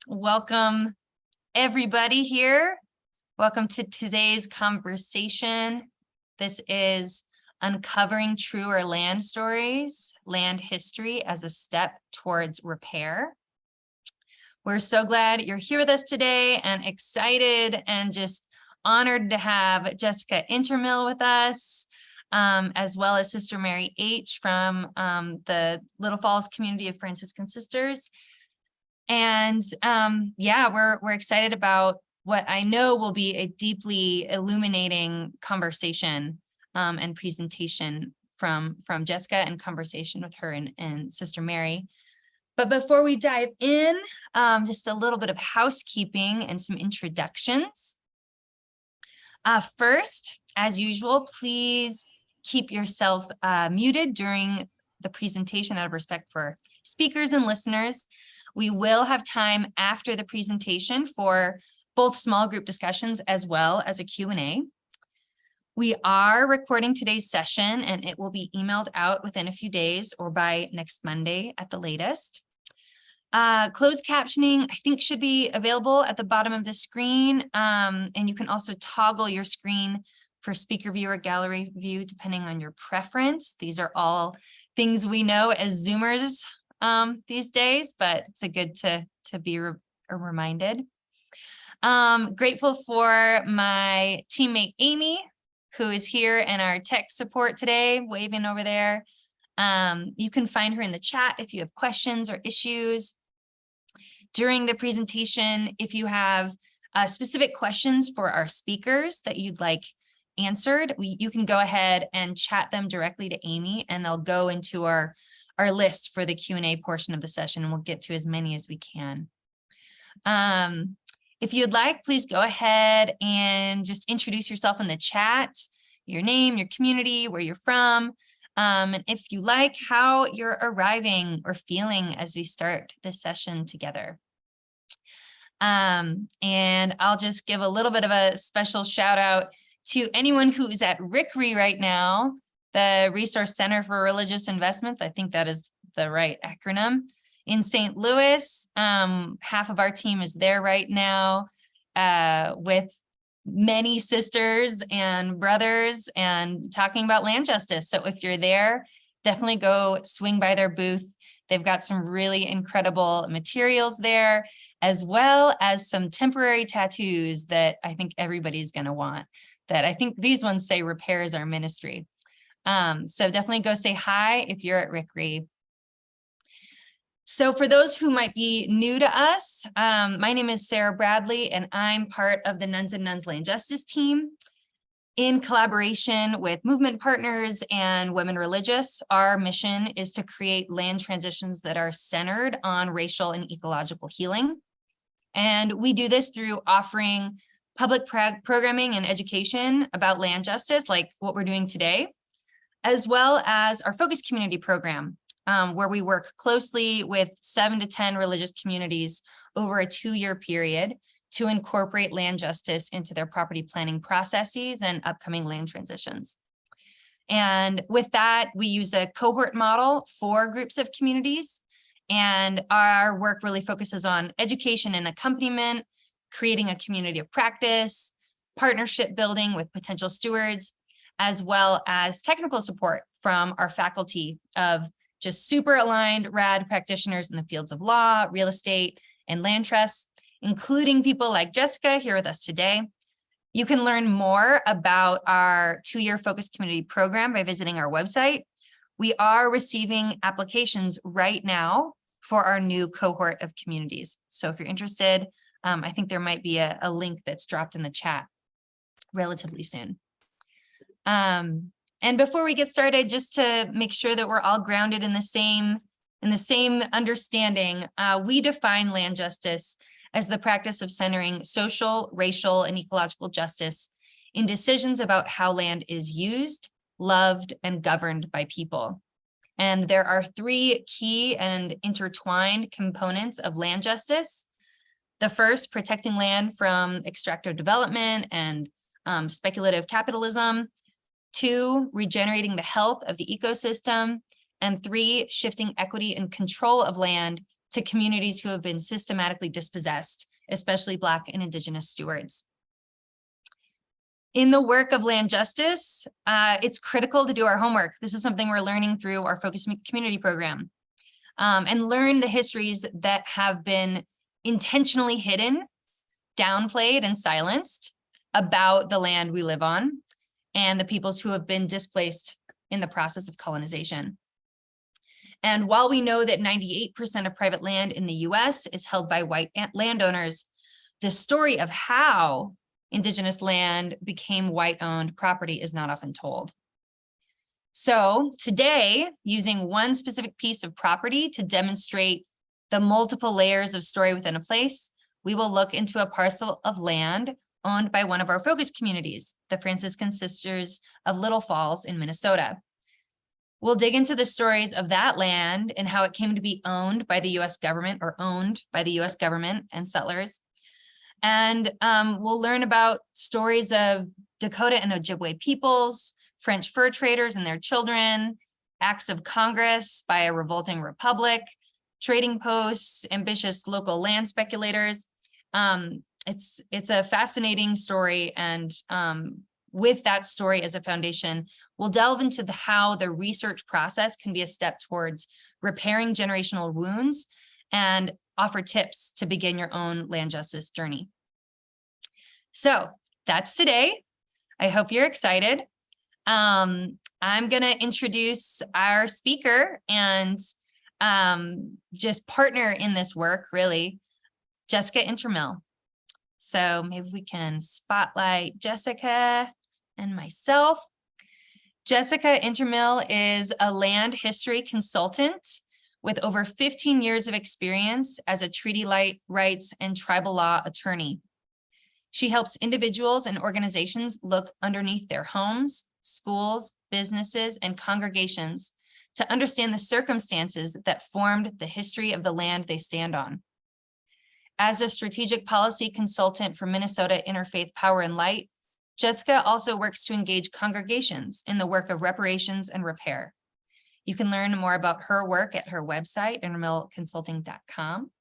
Welcome, everybody here. Welcome to today's conversation. This is Uncovering Truer Land Stories, Land History as a Step Towards Repair. We're so glad you're here with us today and excited and just honored to have Jessica Intermill with us, as well as Sister Mary H. from the Little Falls community of Franciscan sisters. And yeah, we're excited about what I know will be a deeply illuminating conversation and presentation from Jessica and conversation with her and Sister Mary. But before we dive in, just a little bit of housekeeping and some introductions. First, as usual, please keep yourself muted during the presentation out of respect for speakers and listeners. We will have time after the presentation for both small group discussions as well as a Q&A. We are recording today's session and it will be emailed out within a few days or by next Monday at the latest. Closed captioning, I think, should be available at the bottom of the screen. And you can also toggle your screen for speaker view or gallery view, depending on your preference. These are all things we know as Zoomers these days, but it's a good to be reminded. Grateful for my teammate Amy, who is here in our tech support today, waving over there. You can find her in the chat if you have questions or issues. During the presentation, if you have specific questions for our speakers that you'd like answered, you can go ahead and chat them directly to Amy, and they'll go into our list for the Q&A portion of the session, and we'll get to as many as we can. If you'd like, please go ahead and just introduce yourself in the chat, your name, your community, where you're from, and if you like, how you're arriving or feeling as we start this session together. And I'll just give a little bit of a special shout out to anyone who is at RCRI right now, the Resource Center for Religious Investments. I think that is the right acronym. In St. Louis, half of our team is there right now with many sisters and brothers and talking about land justice. So if you're there, definitely go swing by their booth. They've got some really incredible materials there, as well as some temporary tattoos that I think everybody's going to want. That I think these ones say repair is our ministry. So definitely go say hi if you're at RCRI. So for those who might be new to us, my name is Sarah Bradley, and I'm part of the Nuns and Nuns Land Justice team. In collaboration with movement partners and women religious, our mission is to create land transitions that are centered on racial and ecological healing. And we do this through offering public programming and education about land justice, like what we're doing today, as well as our focus community program, where we work closely with 7 to 10 religious communities over a 2-year period to incorporate land justice into their property planning processes and upcoming land transitions. And with that, we use a cohort model for groups of communities, and our work really focuses on education and accompaniment, creating a community of practice, partnership building with potential stewards, as well as technical support from our faculty of just super aligned rad practitioners in the fields of law, real estate, and land trusts, including people like Jessica here with us today. You can learn more about our 2-year focus community program by visiting our website. We are receiving applications right now for our new cohort of communities. So if you're interested, I think there might be a link that's dropped in the chat relatively soon. And before we get started, just to make sure that we're all grounded in the same understanding, we define land justice as the practice of centering social, racial, and ecological justice in decisions about how land is used, loved, and governed by people. And there are 3 key and intertwined components of land justice. The first, protecting land from extractive development and speculative capitalism. 2, regenerating the health of the ecosystem. And 3, shifting equity and control of land to communities who have been systematically dispossessed, especially Black and Indigenous stewards. In the work of land justice, it's critical to do our homework. This is something we're learning through our Focus Community program, and learn the histories that have been intentionally hidden, downplayed, and silenced about the land we live on and the peoples who have been displaced in the process of colonization. And while we know that 98% of private land in the US is held by white landowners, the story of how Indigenous land became white-owned property is not often told. So today, using one specific piece of property to demonstrate the multiple layers of story within a place, we will look into a parcel of land owned by one of our focus communities, the Franciscan Sisters of Little Falls in Minnesota. We'll dig into the stories of that land and how it came to be owned by the US government, or owned by the US government and settlers. And we'll learn about stories of Dakota and Ojibwe peoples, French fur traders and their children, acts of Congress by a revolting republic, trading posts, ambitious local land speculators. It's a fascinating story, and with that story as a foundation, we'll delve into how the research process can be a step towards repairing generational wounds and offer tips to begin your own land justice journey. So that's today. I hope you're excited. I'm going to introduce our speaker and just partner in this work, really, Jessica Intermill. So maybe we can spotlight Jessica and myself. Jessica Intermill is a land history consultant with over 15 years of experience as a treaty rights and tribal law attorney. She helps individuals and organizations look underneath their homes, schools, businesses, and congregations to understand the circumstances that formed the history of the land they stand on. As a strategic policy consultant for Minnesota Interfaith Power and Light, Jessica also works to engage congregations in the work of reparations and repair. You can learn more about her work at her website, intermillconsulting.com.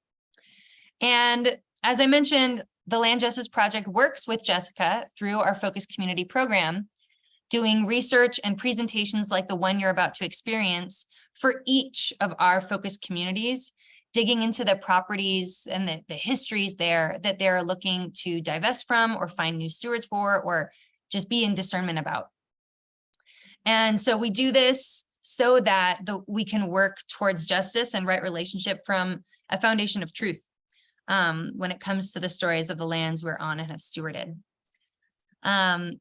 And as I mentioned, the Land Justice Project works with Jessica through our Focus Community program, doing research and presentations like the one you're about to experience for each of our focus communities, digging into the properties and the histories there that they're looking to divest from or find new stewards for, or just be in discernment about. And so we do this so that we can work towards justice and right relationship from a foundation of truth when it comes to the stories of the lands we're on and have stewarded.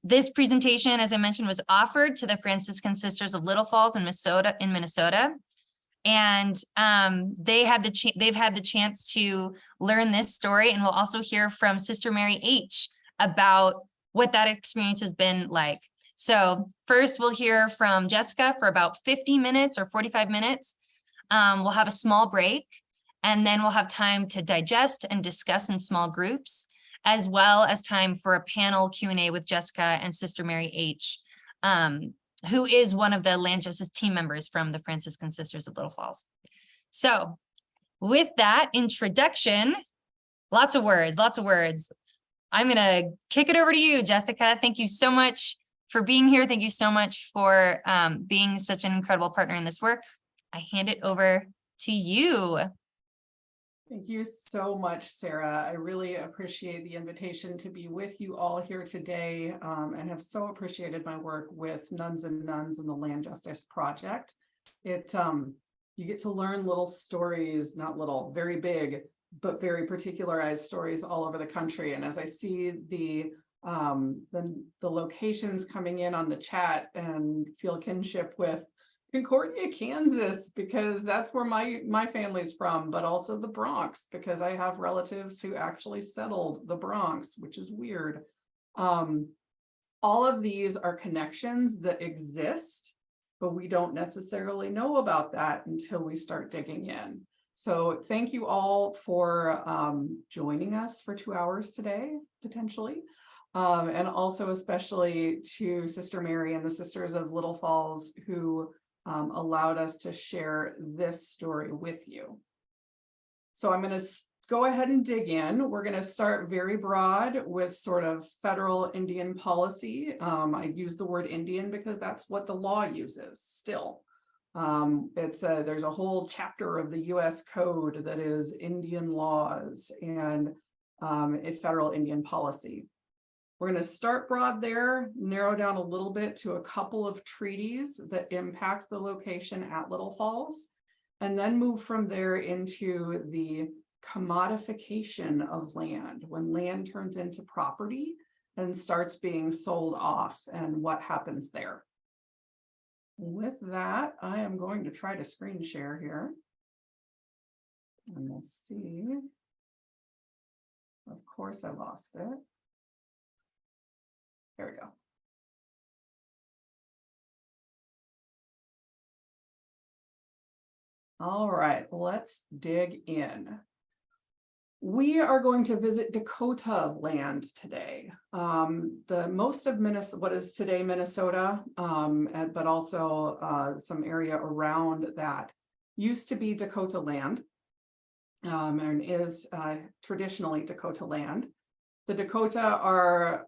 This presentation, as I mentioned, was offered to the Franciscan Sisters of Little Falls in Minnesota. And they've had the chance to learn this story, and we'll also hear from Sister Mary H. about what that experience has been like. So first we'll hear from Jessica for about 50 minutes or 45 minutes. We'll have a small break, and then we'll have time to digest and discuss in small groups, as well as time for a panel Q&A with Jessica and Sister Mary H., who is one of the land justice team members from the Franciscan Sisters of Little Falls. So with that introduction, lots of words. I'm gonna kick it over to you, Jessica. Thank you so much for being here. Thank you so much for being such an incredible partner in this work. I hand it over to you. Thank you so much, Sarah. I really appreciate the invitation to be with you all here today, and have so appreciated my work with Nuns and Nuns in the Land Justice Project. You get to learn little stories, not little, very big, but very particularized stories all over the country. And as I see the locations coming in on the chat and feel kinship with Concordia, Kansas, because that's where my family's from, but also the Bronx, because I have relatives who actually settled the Bronx, which is weird. All of these are connections that exist, but we don't necessarily know about that until we start digging in. So thank you all for joining us for 2 hours today, potentially. And also especially to Sister Mary and the Sisters of Little Falls, who allowed us to share this story with you. So I'm going to go ahead and dig in. We're going to start very broad with sort of federal Indian policy. I use the word Indian because that's what the law uses still. There's a whole chapter of the US code that is Indian laws and a federal Indian policy. We're going to start broad there, narrow down a little bit to a couple of treaties that impact the location at Little Falls, and then move from there into the commodification of land, when land turns into property and starts being sold off, and what happens there. With that, I am going to try to screen share here. And we'll see. Of course, I lost it. There we go. All right, let's dig in. We are going to visit Dakota land today. The most of Minnesota, what is today Minnesota, but also some area around that used to be Dakota land, and is traditionally Dakota land. The Dakota are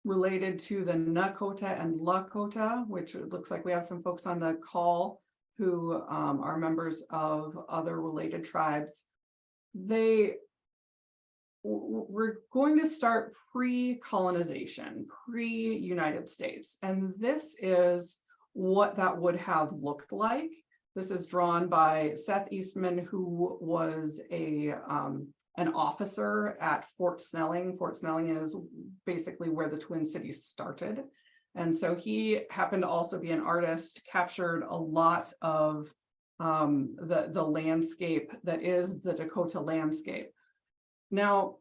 related to the Nakota and Lakota, which it looks like we have some folks on the call who are members of other related tribes. We're going to start pre-colonization, pre-United States, and this is what that would have looked like. This is drawn by Seth Eastman, who was an officer at Fort Snelling. Fort Snelling is basically where the Twin Cities started. And so he happened to also be an artist, captured a lot of the landscape that is the Dakota landscape. Now,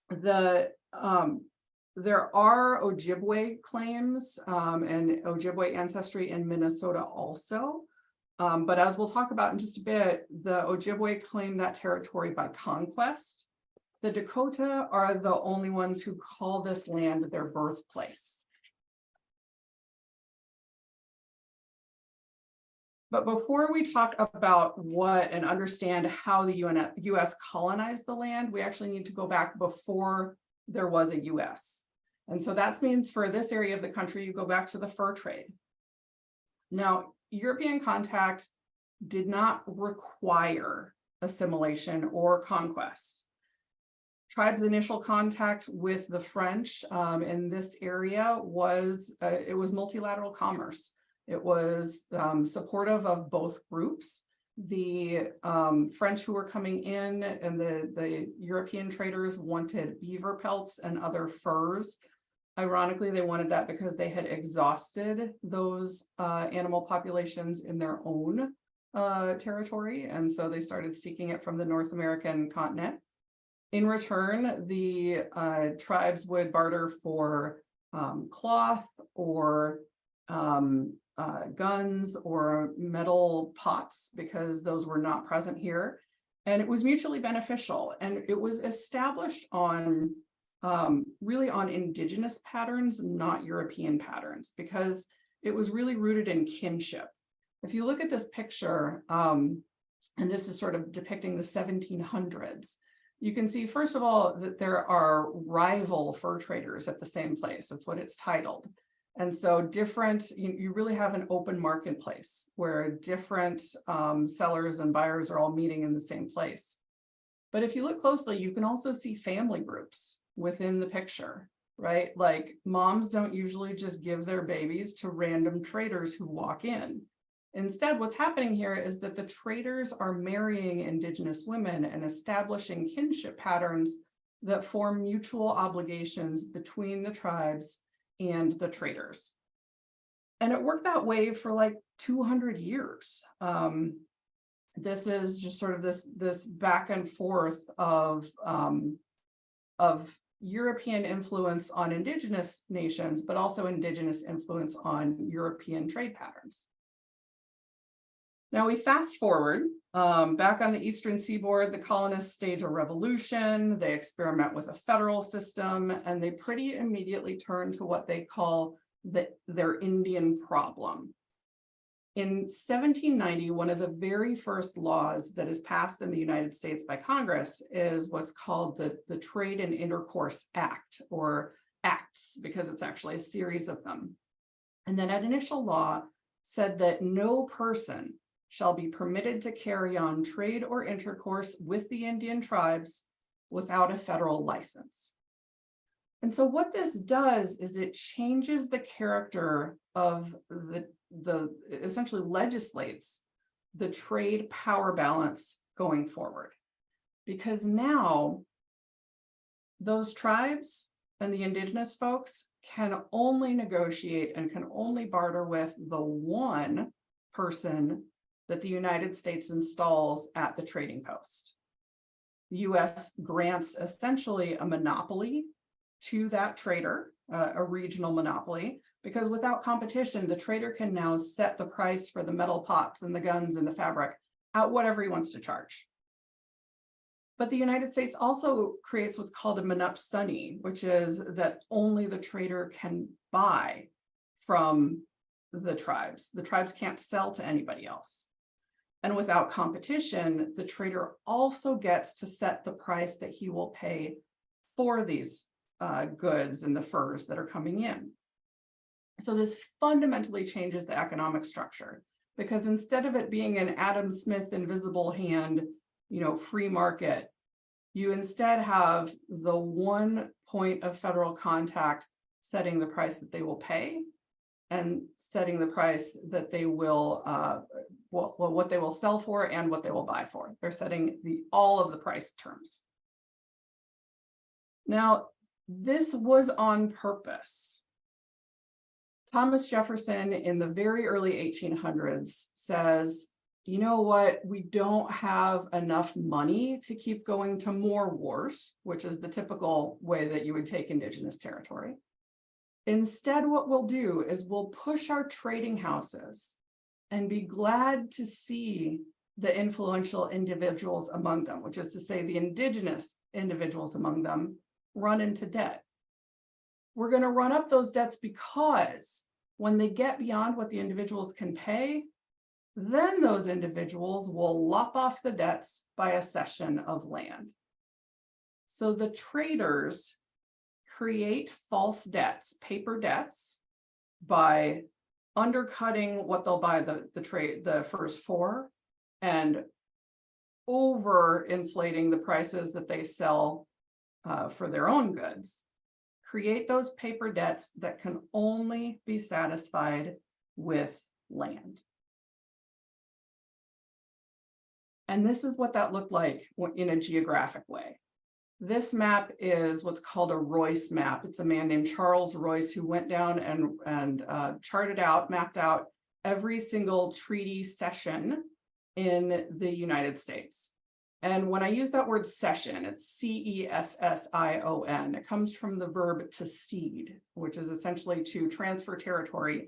there are Ojibwe claims and Ojibwe ancestry in Minnesota also. But as we'll talk about in just a bit, the Ojibwe claim that territory by conquest. The Dakota are the only ones who call this land their birthplace. But before we talk about what and understand how the US colonized the land, we actually need to go back before there was a US. And so that means for this area of the country, you go back to the fur trade. Now, European contact did not require assimilation or conquest. Tribes' initial contact with the French in this area was multilateral commerce. It was supportive of both groups. The French who were coming in and the European traders wanted beaver pelts and other furs. Ironically, they wanted that because they had exhausted those animal populations in their own territory. And so they started seeking it from the North American continent. In return, the tribes would barter for cloth or guns or metal pots, because those were not present here. And it was mutually beneficial. And it was established on really on indigenous patterns, not European patterns, because it was really rooted in kinship. If you look at this picture, and this is sort of depicting the 1700s, you can see, first of all, that there are rival fur traders at the same place. That's what it's titled. And so you really have an open marketplace where different sellers and buyers are all meeting in the same place. But if you look closely, you can also see family groups within the picture, right? Like moms don't usually just give their babies to random traders who walk in. Instead, what's happening here is that the traders are marrying indigenous women and establishing kinship patterns that form mutual obligations between the tribes and the traders. And it worked that way for like 200 years. This is just sort of this back and forth of European influence on indigenous nations, but also indigenous influence on European trade patterns. Now we fast forward, back on the eastern seaboard, the colonists stage a revolution, they experiment with a federal system, and they pretty immediately turn to what they call their Indian problem. In 1790, one of the very first laws that is passed in the United States by Congress is what's called the Trade and Intercourse Act, or acts, because it's actually a series of them. And then that initial law said that no person shall be permitted to carry on trade or intercourse with the Indian tribes without a federal license. And so what this does is it changes the character of the essentially legislates the trade power balance going forward. Because now those tribes and the indigenous folks can only negotiate and can only barter with the one person that the United States installs at the trading post. The US grants essentially a monopoly to that trader, a regional monopoly, because without competition, the trader can now set the price for the metal pots and the guns and the fabric at whatever he wants to charge. But the United States also creates what's called a monopsony, which is that only the trader can buy from the tribes. The tribes can't sell to anybody else. And without competition, the trader also gets to set the price that he will pay for these goods and the furs that are coming in. So this fundamentally changes the economic structure, because instead of it being an Adam Smith invisible hand, free market, you instead have the one point of federal contact setting the price that they will pay and setting the price that they will, what they will sell for and what they will buy for. They're setting all of the price terms. Now, this was on purpose. Thomas Jefferson in the very early 1800s says, you know what, we don't have enough money to keep going to more wars, which is the typical way that you would take indigenous territory. Instead, what we'll do is we'll push our trading houses and be glad to see the influential individuals among them, which is to say the indigenous individuals among them, run into debt. We're going to run up those debts because when they get beyond what the individuals can pay, then those individuals will lop off the debts by a cession of land. So the traders create false debts, paper debts, by undercutting what they'll buy the furs for and overinflating the prices that they sell for their own goods. Create those paper debts that can only be satisfied with land. And this is what that looked like in a geographic way. This map is what's called a Royce map. It's a man named Charles Royce who went down and charted out, mapped out every single treaty cession in the United States. And when I use that word cession, it's C-E-S-S-I-O-N. It comes from the verb to cede, which is essentially to transfer territory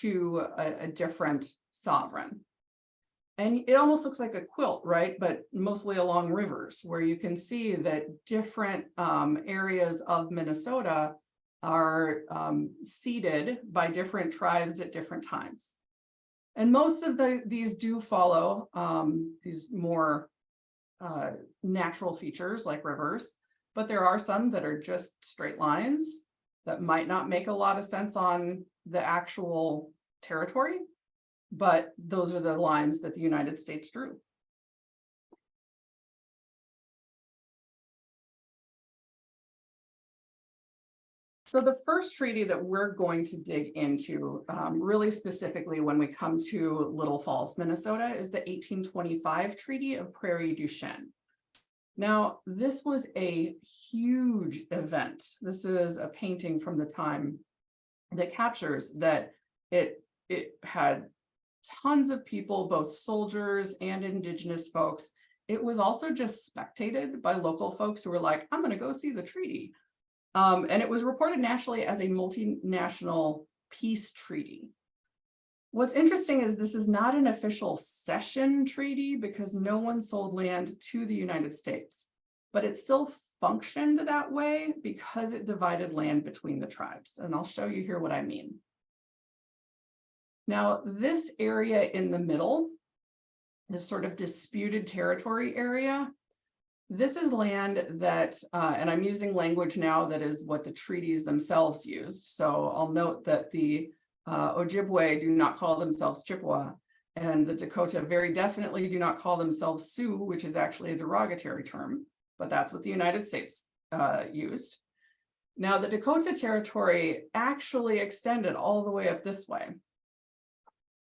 to a different sovereign. And it almost looks like a quilt, right? But mostly along rivers, where you can see that different areas of Minnesota are ceded by different tribes at different times. And most of these do follow these more natural features like rivers, but there are some that are just straight lines that might not make a lot of sense on the actual territory, but those are the lines that the United States drew. So the first treaty that we're going to dig into, really specifically when we come to Little Falls, Minnesota, is the 1825 Treaty of Prairie du Chien. Now, this was a huge event. This is a painting from the time that captures that it had tons of people, both soldiers and indigenous folks. It was also just spectated by local folks who were like, I'm going to go see the treaty. And it was reported nationally as a multinational peace treaty. What's interesting is this is not an official cession treaty because no one sold land to the United States, but it still functioned that way because it divided land between the tribes. And I'll show you here what I mean. Now, this area in the middle, this sort of disputed territory area, this is land that, and I'm using language now that is what the treaties themselves used. So I'll note that the Ojibwe do not call themselves Chippewa, and the Dakota very definitely do not call themselves Sioux, which is actually a derogatory term, but that's what the United States used. Now, the Dakota territory actually extended all the way up this way,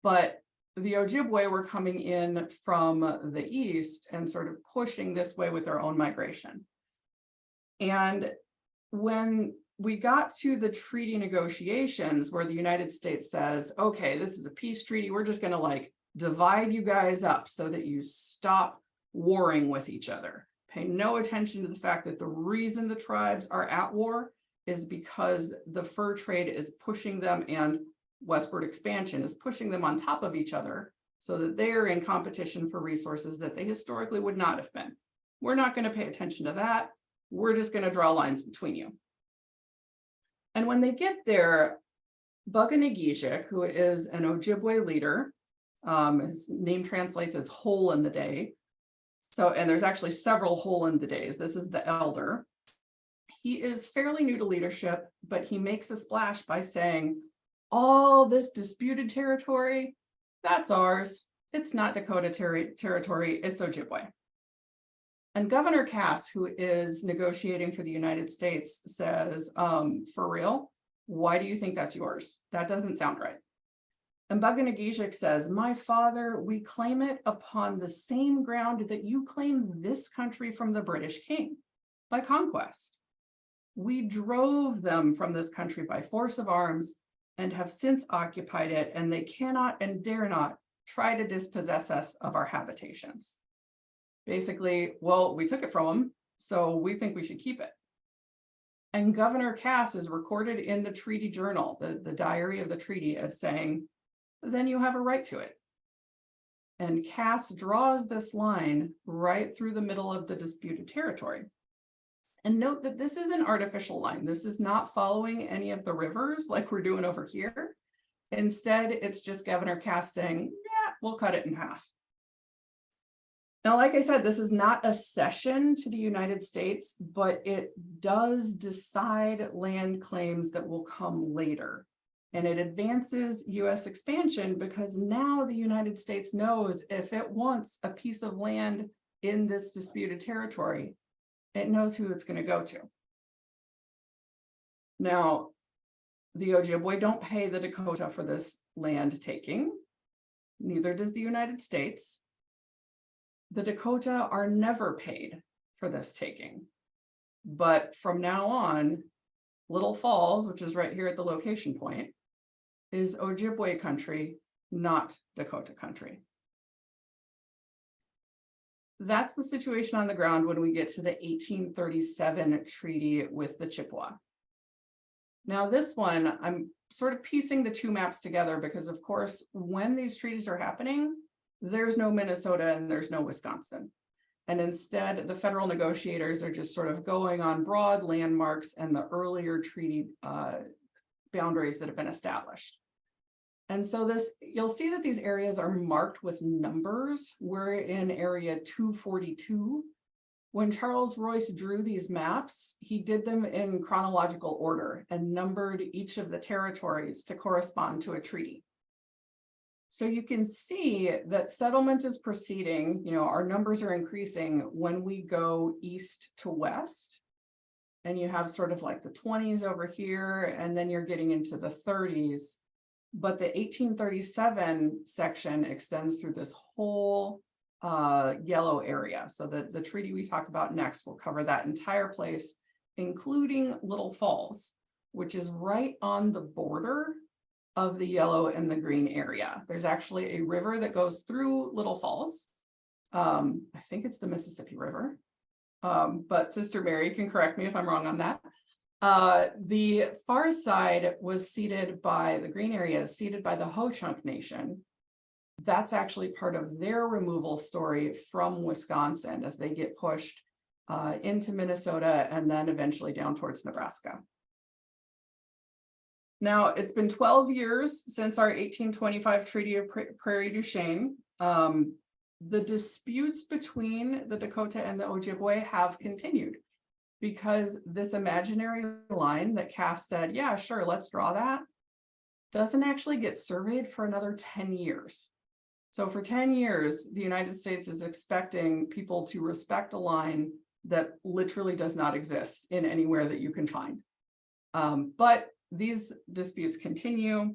but the Ojibwe were coming in from the east and sort of pushing this way with their own migration. And when we got to the treaty negotiations where the United States says, okay, this is a peace treaty, we're just going to like divide you guys up so that you stop warring with each other. Pay no attention to the fact that the reason the tribes are at war is because the fur trade is pushing them, and westward expansion is pushing them on top of each other so that they're in competition for resources that they historically would not have been. We're not going to pay attention to that. We're just going to draw lines between you. And when they get there, Buganagijik, who is an Ojibwe leader, his name translates as hole in the day. So, and there's actually several hole in the days. This is the elder. He is fairly new to leadership, but he makes a splash by saying, all this disputed territory, that's ours. It's not Dakota territory, it's Ojibwe. And Governor Cass, who is negotiating for the United States, says, for real, why do you think that's yours? That doesn't sound right. And Buganagijik says, my father, we claim it upon the same ground that you claim this country from the British king, by conquest. We drove them from this country by force of arms and have since occupied it, and they cannot and dare not try to dispossess us of our habitations. Basically, well, we took it from them, so we think we should keep it. And Governor Cass is recorded in the treaty journal, the diary of the treaty, as saying, then you have a right to it. And Cass draws this line right through the middle of the disputed territory. And note that this is an artificial line. This is not following any of the rivers like we're doing over here. Instead, it's just Governor Cass saying, yeah, we'll cut it in half. Now, like I said, this is not a cession to the United States, but it does decide land claims that will come later. And it advances US expansion because now the United States knows if it wants a piece of land in this disputed territory, it knows who it's going to go to. Now, the Ojibwe don't pay the Dakota for this land taking. Neither does the United States. The Dakota are never paid for this taking. But from now on, Little Falls, which is right here at the location point, is Ojibwe country, not Dakota country. That's the situation on the ground when we get to the 1837 treaty with the Chippewa. Now this one, I'm sort of piecing the two maps together because of course, when these treaties are happening, there's no Minnesota and there's no Wisconsin. And instead, the federal negotiators are just sort of going on broad landmarks and the earlier treaty boundaries that have been established. And so this, you'll see that these areas are marked with numbers. We're in area 242. When Charles Royce drew these maps, he did them in chronological order and numbered each of the territories to correspond to a treaty. So you can see that settlement is proceeding, you know, our numbers are increasing when we go east to west. And you have sort of like the 20s over here, and then you're getting into the 30s. But the 1837 section extends through this whole yellow area. So the treaty we talk about next will cover that entire place, including Little Falls, which is right on the border of the yellow and the green area. There's actually a river that goes through Little Falls. I think it's the Mississippi River, but Sister Mary can correct me if I'm wrong on that. The far side was ceded by, the green area is ceded by the Ho-Chunk Nation. That's actually part of their removal story from Wisconsin as they get pushed into Minnesota and then eventually down towards Nebraska. Now, it's been 12 years since our 1825 Treaty of Prairie du Chien. The disputes between the Dakota and the Ojibwe have continued because this imaginary line that Cass said, yeah, sure, let's draw that, doesn't actually get surveyed for another 10 years. So for 10 years, the United States is expecting people to respect a line that literally does not exist in anywhere that you can find. But these disputes continue.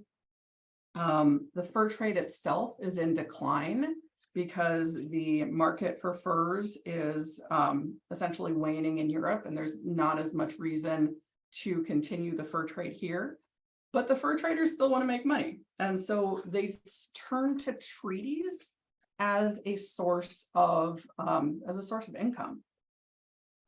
The fur trade itself is in decline because the market for furs is essentially waning in Europe, and there's not as much reason to continue the fur trade here. But the fur traders still want to make money. And so they turn to treaties as a source of income.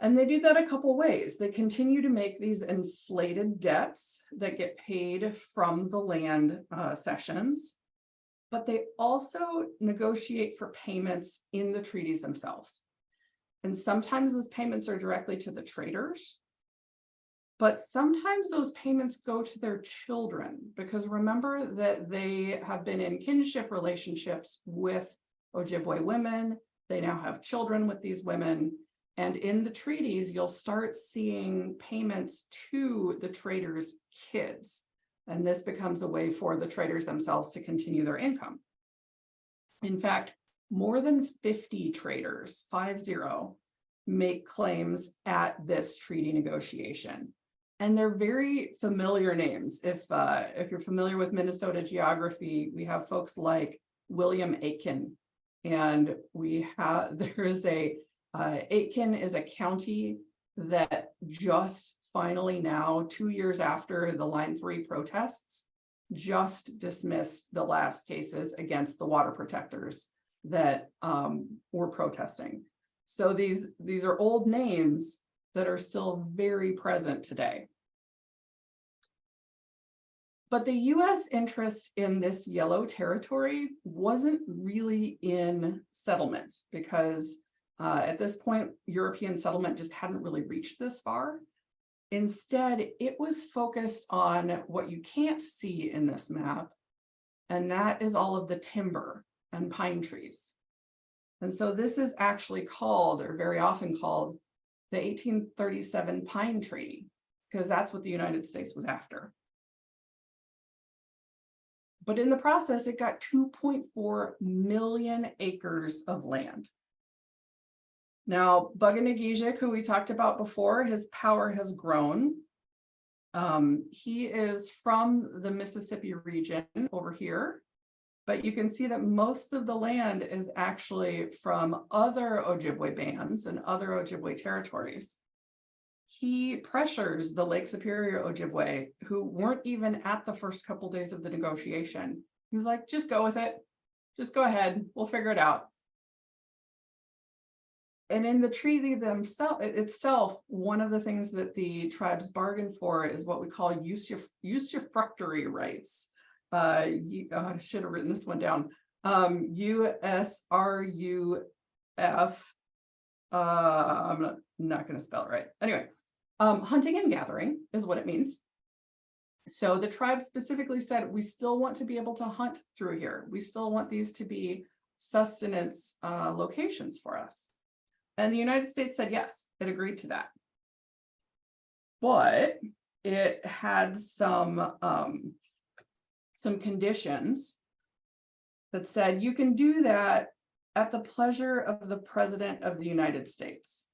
And they do that a couple ways. They continue to make these inflated debts that get paid from the land cessions, but they also negotiate for payments in the treaties themselves. And sometimes those payments are directly to the traders, but sometimes those payments go to their children, because remember that they have been in kinship relationships with Ojibwe women. They now have children with these women. And in the treaties, you'll start seeing payments to the traders' kids. And this becomes a way for the traders themselves to continue their income. In fact, more than 50 traders, 50, make claims at this treaty negotiation. And they're very familiar names. If you're familiar with Minnesota geography, we have folks like William Aitken. And Aitken is a county that just finally now, 2 years after the Line 3 protests, just dismissed the last cases against the water protectors that were protesting. So these are old names that are still very present today. But the US interest in this yellow territory wasn't really in settlement, because at this point, European settlement just hadn't really reached this far. Instead, it was focused on what you can't see in this map, and that is all of the timber and pine trees. And so this is actually called, or very often called, the 1837 Pine Treaty, because that's what the United States was after. But in the process, it got 2.4 million acres of land. Now, Buganagijic, who we talked about before, his power has grown. He is from the Mississippi region over here, but you can see that most of the land is actually from other Ojibwe bands and other Ojibwe territories. He pressures the Lake Superior Ojibwe, who weren't even at the first couple days of the negotiation. He's like, just go with it. Just go ahead. We'll figure it out. And in the treaty itself, one of the things that the tribes bargain for is what we call usufructory rights. I should have written this one down. USRUF. I'm not going to spell it right. Anyway, hunting and gathering is what it means. So the tribe specifically said, we still want to be able to hunt through here. We still want these to be sustenance locations for us. And the United States said, yes, it agreed to that. But it had some conditions that said you can do that at the pleasure of the President of the United States.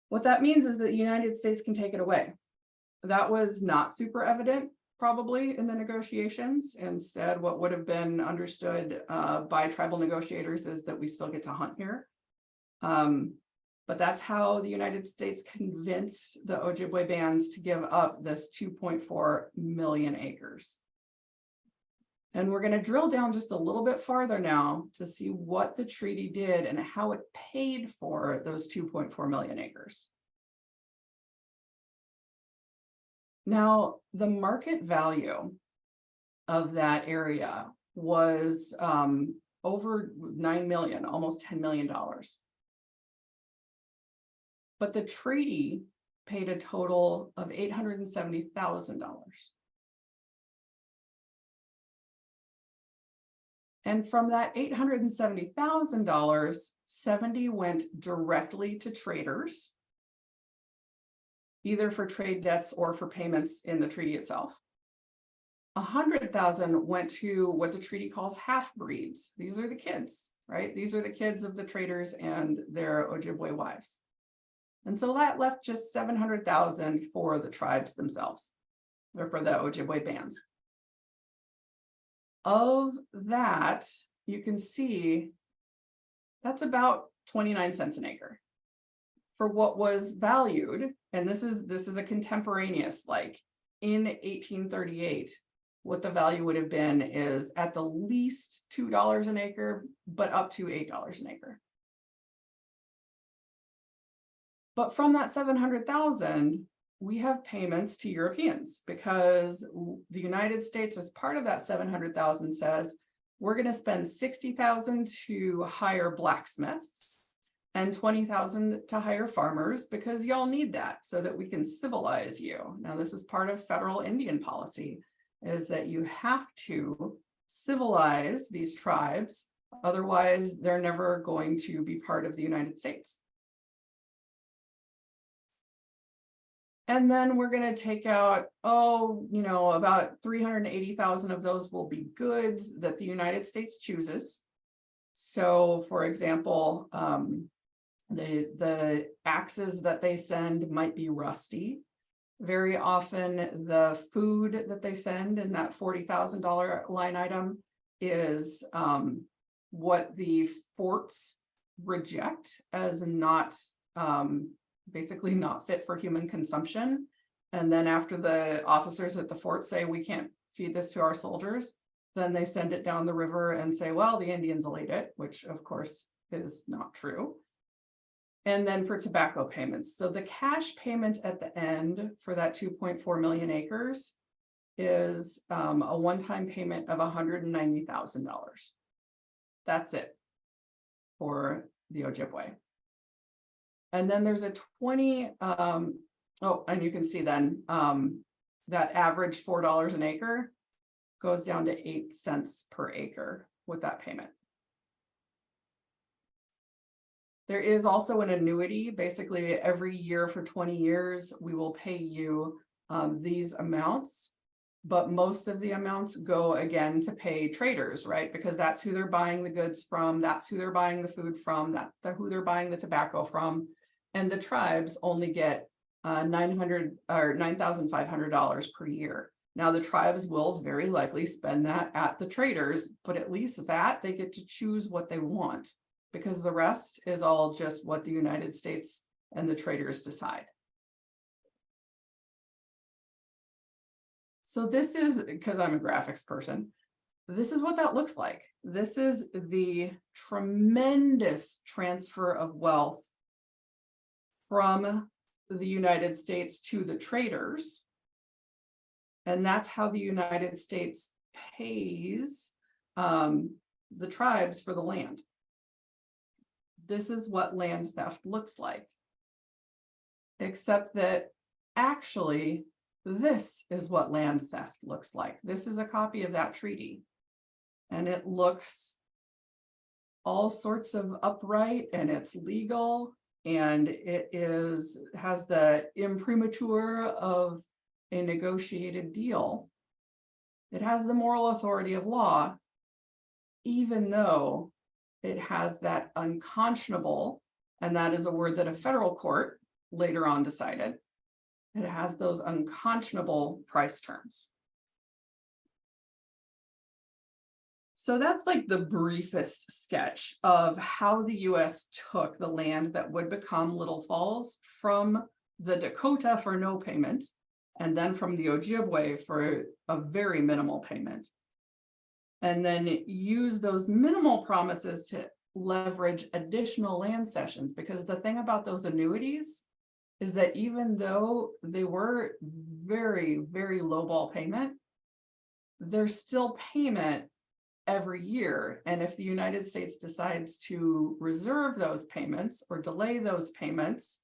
What that means is that the United States can take it away. That was not super evident, probably, in the negotiations. Instead, what would have been understood by tribal negotiators is that we still get to hunt here. But that's how the United States convinced the Ojibwe bands to give up this 2.4 million acres. And we're going to drill down just a little bit farther now to see what the treaty did and how it paid for those 2.4 million acres. Now, the market value of that area was over 9 million, almost $10 million. But the treaty paid a total of $870,000. And from that $870,000, 70 went directly to traders, either for trade debts or for payments in the treaty itself. 100,000 went to what the treaty calls half-breeds. These are the kids, right? These are the kids of the traders and their Ojibwe wives. And so that left just 700,000 for the tribes themselves, or for the Ojibwe bands. Of that, you can see that's about 29 cents an acre for what was valued. And this is a contemporaneous, like in 1838, what the value would have been is at the least $2 an acre, but up to $8 an acre. But from that 700,000, we have payments to Europeans because the United States, as part of that 700,000, says we're going to spend 60,000 to hire blacksmiths and 20,000 to hire farmers because y'all need that so that we can civilize you. Now, this is part of federal Indian policy, is that you have to civilize these tribes, otherwise they're never going to be part of the United States. And then we're going to take out, about 380,000 of those will be goods that the United States chooses. So, for example, the axes that they send might be rusty. Very often the food that they send in that $40,000 line item is what the forts reject as not basically not fit for human consumption. And then after the officers at the fort say, we can't feed this to our soldiers, then they send it down the river and say, well, the Indians will eat it, which of course is not true. And then for tobacco payments. So the cash payment at the end for that 2.4 million acres is a one-time payment of $190,000. That's it for the Ojibwe. And then there's a 20, and you can see then that average $4 an acre goes down to 8 cents per acre with that payment. There is also an annuity. Basically, every year for 20 years, we will pay you these amounts, but most of the amounts go again to pay traders, right? Because that's who they're buying the goods from, that's who they're buying the food from, that's who they're buying the tobacco from. And the tribes only get $9,500 per year. Now, the tribes will very likely spend that at the traders, but at least that they get to choose what they want, because the rest is all just what the United States and the traders decide. So this is, because I'm a graphics person, this is what that looks like. This is the tremendous transfer of wealth from the United States to the traders. And that's how the United States pays the tribes for the land. This is what land theft looks like. Except that actually, this is what land theft looks like. This is a copy of that treaty. And it looks all sorts of upright, and it's legal, and it has the imprimatur of a negotiated deal. It has the moral authority of law, even though it has that unconscionable, and that is a word that a federal court later on decided. It has those unconscionable price terms. So that's like the briefest sketch of how the US took the land that would become Little Falls from the Dakota for no payment, and then from the Ojibwe for a very minimal payment. And then use those minimal promises to leverage additional land cessions, because the thing about those annuities is that even though they were very, very low ball payment, they're still payment every year. And if the United States decides to reserve those payments or delay those payments,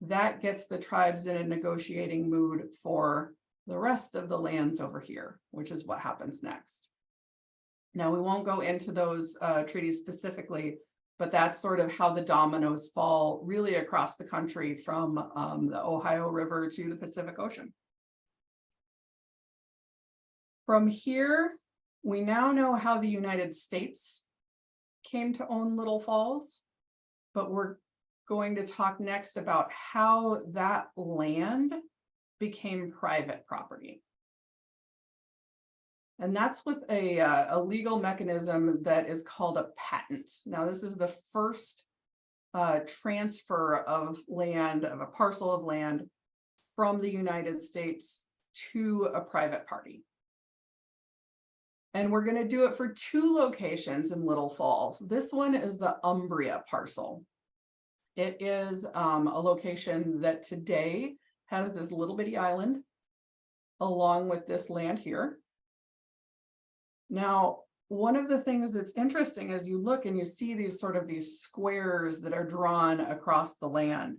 that gets the tribes in a negotiating mood for the rest of the lands over here, which is what happens next. Now, we won't go into those treaties specifically, but that's sort of how the dominoes fall really across the country from the Ohio River to the Pacific Ocean. From here, we now know how the United States came to own Little Falls, but we're going to talk next about how that land became private property. And that's with a legal mechanism that is called a patent. Now, this is the first transfer of land, of a parcel of land from the United States to a private party. And we're going to do it for two locations in Little Falls. This one is the Umbria parcel. It is a location that today has this little bitty island along with this land here. Now, one of the things that's interesting as you look and you see these sort of these squares that are drawn across the land.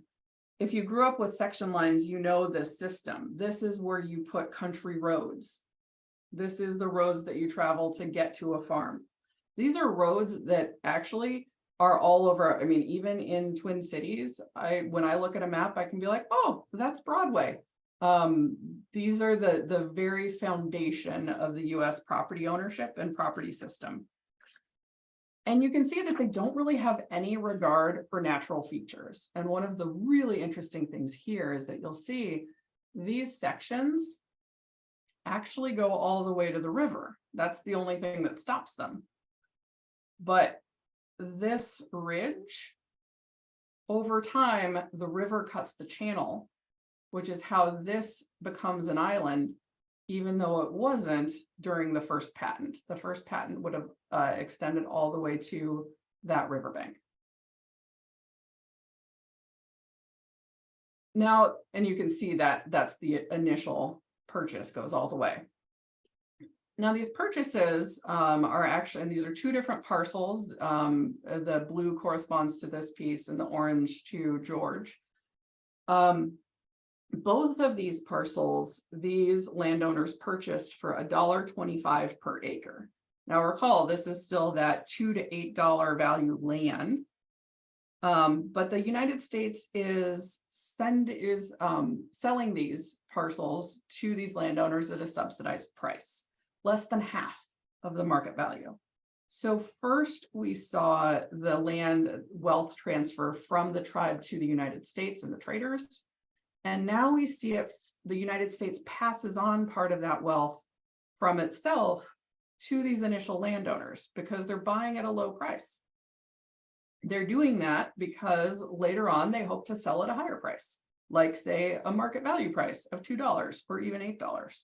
If you grew up with section lines, you know this system. This is where you put country roads. This is the roads that you travel to get to a farm. These are roads that actually are all over. I mean, even in Twin Cities, when I look at a map, I can be like, oh, that's Broadway. These are the very foundation of the US property ownership and property system. And you can see that they don't really have any regard for natural features. And one of the really interesting things here is that you'll see these sections actually go all the way to the river. That's the only thing that stops them. But this ridge, over time, the river cuts the channel, which is how this becomes an island, even though it wasn't during the first patent. The first patent would have extended all the way to that riverbank. Now, and you can see that that's the initial purchase, goes all the way. Now, these purchases are actually, and these are two different parcels. The blue corresponds to this piece and the orange to George. Both of these parcels, these landowners purchased for $1.25 per acre. Now, recall, this is still that $2 to $8 value land. But the United States is selling these parcels to these landowners at a subsidized price, less than half of the market value. So first we saw the land wealth transfer from the tribe to the United States and the traders. And now we see it, the United States passes on part of that wealth from itself to these initial landowners because they're buying at a low price. They're doing that because later on they hope to sell at a higher price, like say a market value price of $2 or even $8.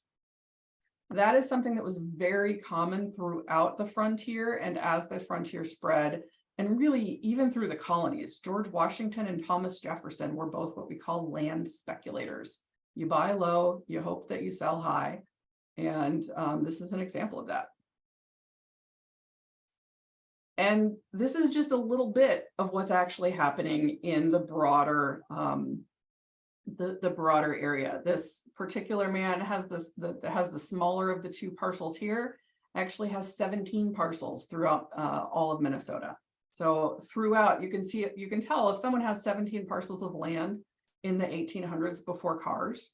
That is something that was very common throughout the frontier, and as the frontier spread, and really even through the colonies. George Washington and Thomas Jefferson were both what we call land speculators. You buy low, you hope that you sell high, and this is an example of that. And this is just a little bit of what's actually happening in the broader the broader area. This particular man has the smaller of the two parcels here, actually has 17 parcels throughout all of Minnesota. So throughout, you can see it, you can tell if someone has 17 parcels of land in the 1800s before cars,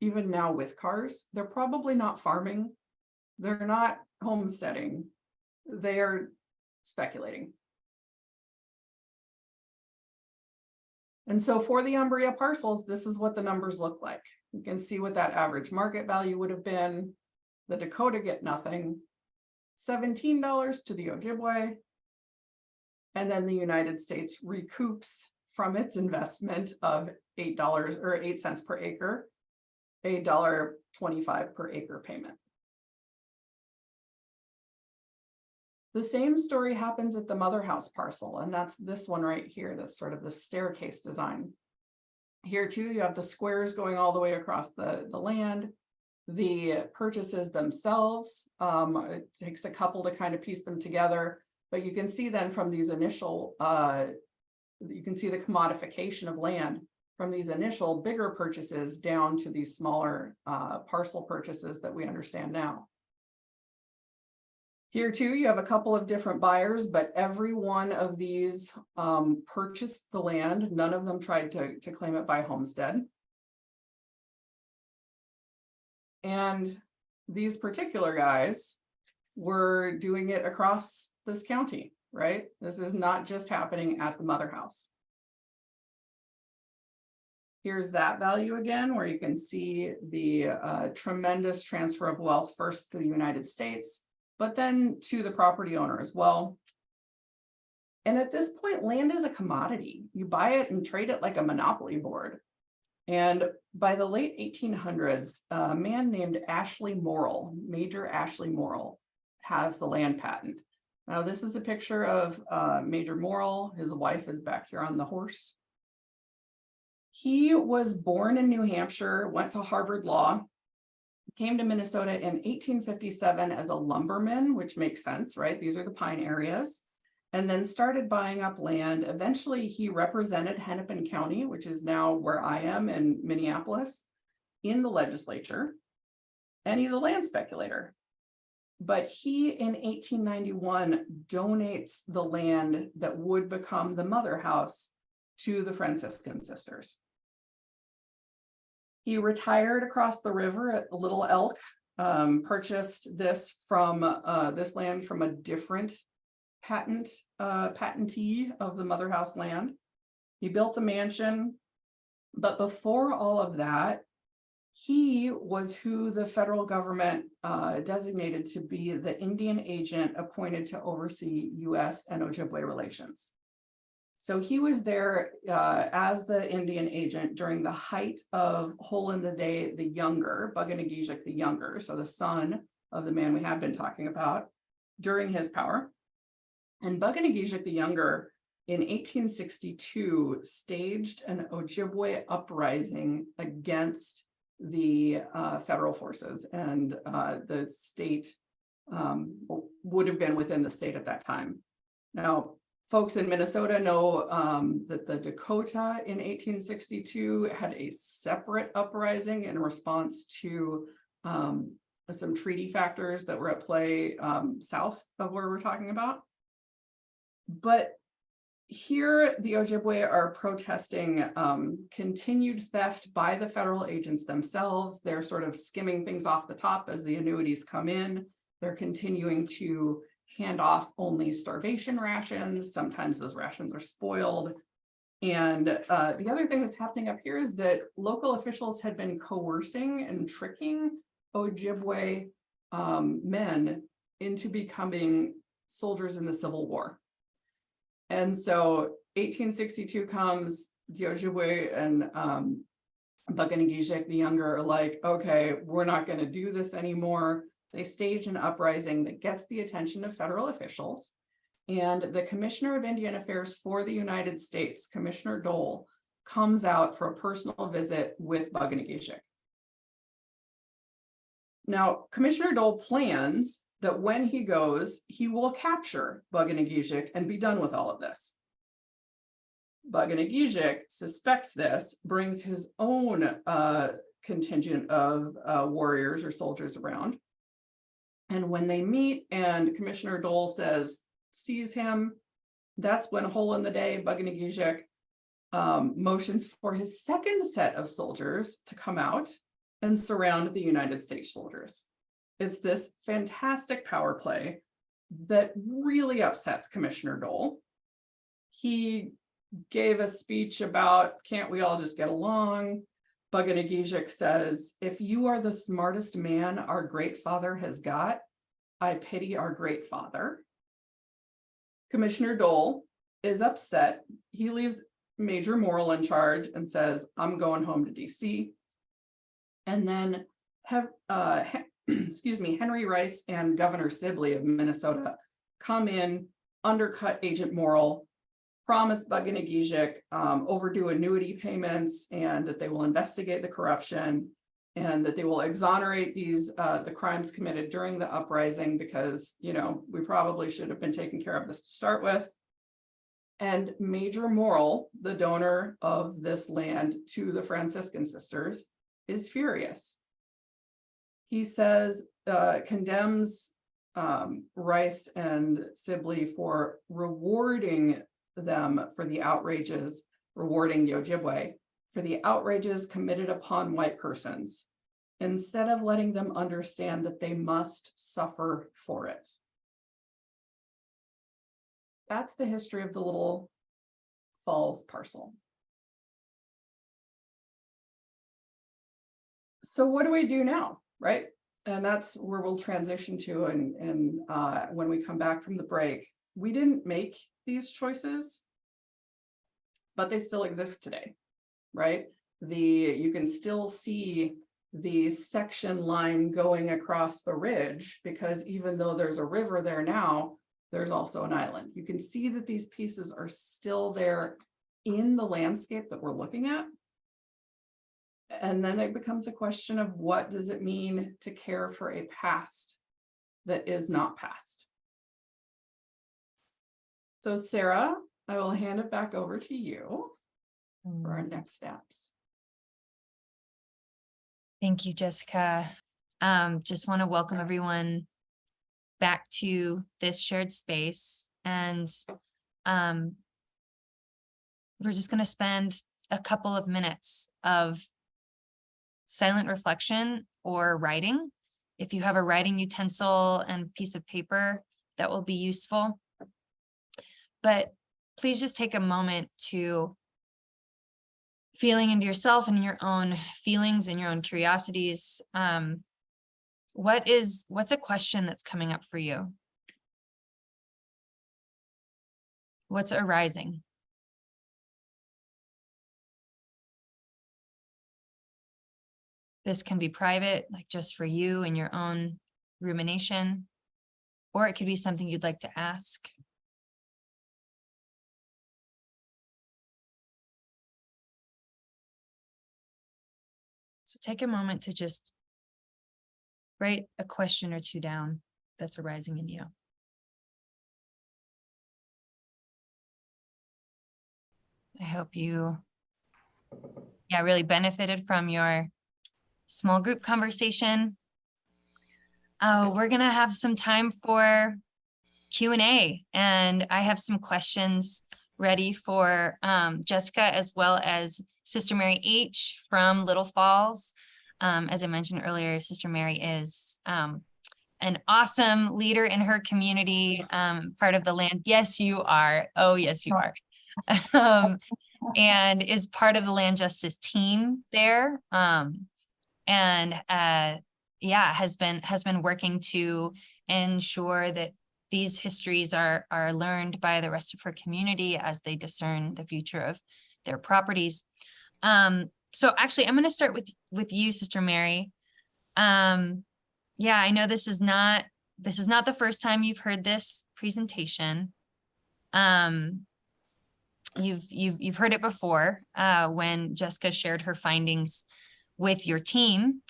even now with cars, they're probably not farming, they're not homesteading, they are speculating. And so for the Umbria parcels, this is what the numbers look like. You can see what that average market value would have been. The Dakota get nothing, $17 to the Ojibwe. And then the United States recoups from its investment of $8 or 8 cents per acre, $1.25 per acre payment. The same story happens at the Mother House parcel, and that's this one right here. That's sort of the staircase design. Here too, you have the squares going all the way across the land. The purchases themselves, it takes a couple to kind of piece them together, but you can see then from these initial, you can see the commodification of land. from these initial bigger purchases down to these smaller parcel purchases that we understand now. Here too, you have a couple of different buyers, but every one of these purchased the land. None of them tried to claim it by homestead. And these particular guys were doing it across this county, right? This is not just happening at the mother house. Here's that value again, where you can see the tremendous transfer of wealth, first to the United States, but then to the property owner as well. And at this point, land is a commodity. You buy it and trade it like a monopoly board. And by the late 1800s, a man named Ashley Morrill, Major Ashley Morrill, has the land patent. Now, this is a picture of Major Morrill. His wife is back here on the horse. He was born in New Hampshire, went to Harvard Law, came to Minnesota in 1857 as a lumberman, which makes sense, right? These are the pine areas, and then started buying up land. Eventually, he represented Hennepin County, which is now where I am in Minneapolis, in the legislature, and he's a land speculator. But he, in 1891, donates the land that would become the mother house to the Franciscan sisters. He retired across the river at Little Elk, purchased this land from a different patentee of the mother house land. He built a mansion, but before all of that, he was who the federal government designated to be the Indian agent appointed to oversee U.S. and Ojibwe relations. So he was there as the Indian agent during the height of Hole in the Day the Younger, Bug-O-Nay-Ge-Jik the Younger, so the son of the man we have been talking about, during his power. And Bug-O-Nay-Ge-Jik the Younger in 1862 staged an Ojibwe uprising against the federal forces, and the state would have been within the state at that time. Now, folks in Minnesota know that the Dakota in 1862 had a separate uprising in response to some treaty factors that were at play south of where we're talking about. But here, the Ojibwe are protesting continued theft by the federal agents themselves. They're sort of skimming things off the top as the annuities come in. They're continuing to hand off only starvation rations. Sometimes those rations are spoiled. And the other thing that's happening up here is that local officials had been coercing and tricking Ojibwe men into becoming soldiers in the Civil War. And so 1862 comes, the Ojibwe and Bug-O-Nay-Ge-Jik the Younger are like, okay, we're not going to do this anymore. They stage an uprising that gets the attention of federal officials, and the Commissioner of Indian Affairs for the United States, Commissioner Dole, comes out for a personal visit with Bug-O-Nay-Ge-Jik. Now, Commissioner Dole plans that when he goes, he will capture Bug-O-Nay-Ge-Jik and be done with all of this. Bug-O-Nay-Ge-Jik suspects this, brings his own contingent of warriors or soldiers around. And when they meet and Commissioner Dole sees him, that's when Hole in the Day, Bug-O-Nay-Ge-Jik, motions for his second set of soldiers to come out and surround the United States soldiers. It's this fantastic power play that really upsets Commissioner Dole. He gave a speech about, can't we all just get along? Bug-O-Nay-Ge-Jik says, if you are the smartest man our great father has got, I pity our great father. Commissioner Dole is upset. He leaves Major Morrill in charge and says, I'm going home to DC. And then Henry Rice and Governor Sibley of Minnesota come in, undercut Agent Morrill, promise Bug-O-Nay-Ge-Jik overdue annuity payments, and that they will investigate the corruption, and that they will exonerate the crimes committed during the uprising, because, you know, we probably should have been taking care of this to start with. And Major Morrill, the donor of this land to the Franciscan sisters, is furious. He says, condemns Rice and Sibley for rewarding them for the outrages, rewarding the Ojibwe for the outrages committed upon white persons, instead of letting them understand that they must suffer for it. That's the history of the Little Falls parcel. So what do we do now, right? And that's where we'll transition to, and when we come back from the break. We didn't make these choices, but they still exist today, right? You can still see the section line going across the ridge, because even though there's a river there now, there's also an island. You can see that these pieces are still there in the landscape that we're looking at. And then it becomes a question of, what does it mean to care for a past that is not past? So Sarah, I will hand it back over to you for our next steps. Thank you, Jessica. Just want to welcome everyone back to this shared space. And we're just going to spend a couple of minutes of silent reflection or writing. If you have a writing utensil and piece of paper, that will be useful. But please just take a moment to feeling into yourself and your own feelings and your own curiosities. What's a question that's coming up for you? What's arising? This can be private, like just for you and your own rumination, or it could be something you'd like to ask. So take a moment to just write a question or two down that's arising in you. I hope you, really benefited from your small group conversation. We're gonna have some time for Q&A, and I have some questions ready for Jessica, as well as Sister Mary H. from Little Falls. As I mentioned earlier, Sister Mary is an awesome leader in her community, part of the land. Yes, you are. Oh, yes, you are. And is part of the land justice team there. And has been working to ensure that these histories are learned by the rest of her community as they discern the future of their properties. So actually, I'm going to start with you, Sister Mary. I know this is not the first time you've heard this presentation. You've heard it before when Jessica shared her findings with your team.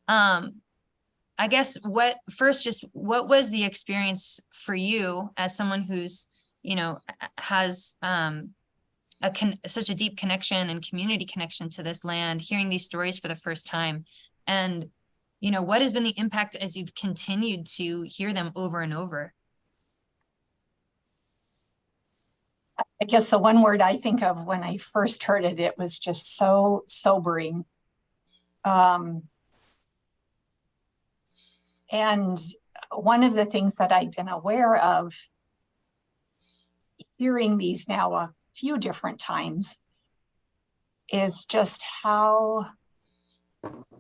I guess what was the experience for you as someone who's, has such a deep connection and community connection to this land, hearing these stories for the first time? And, what has been the impact as you've continued to hear them over and over? I guess the one word I think of when I first heard it, it was just so sobering. And one of the things that I've been aware of, hearing these now a few different times, is just how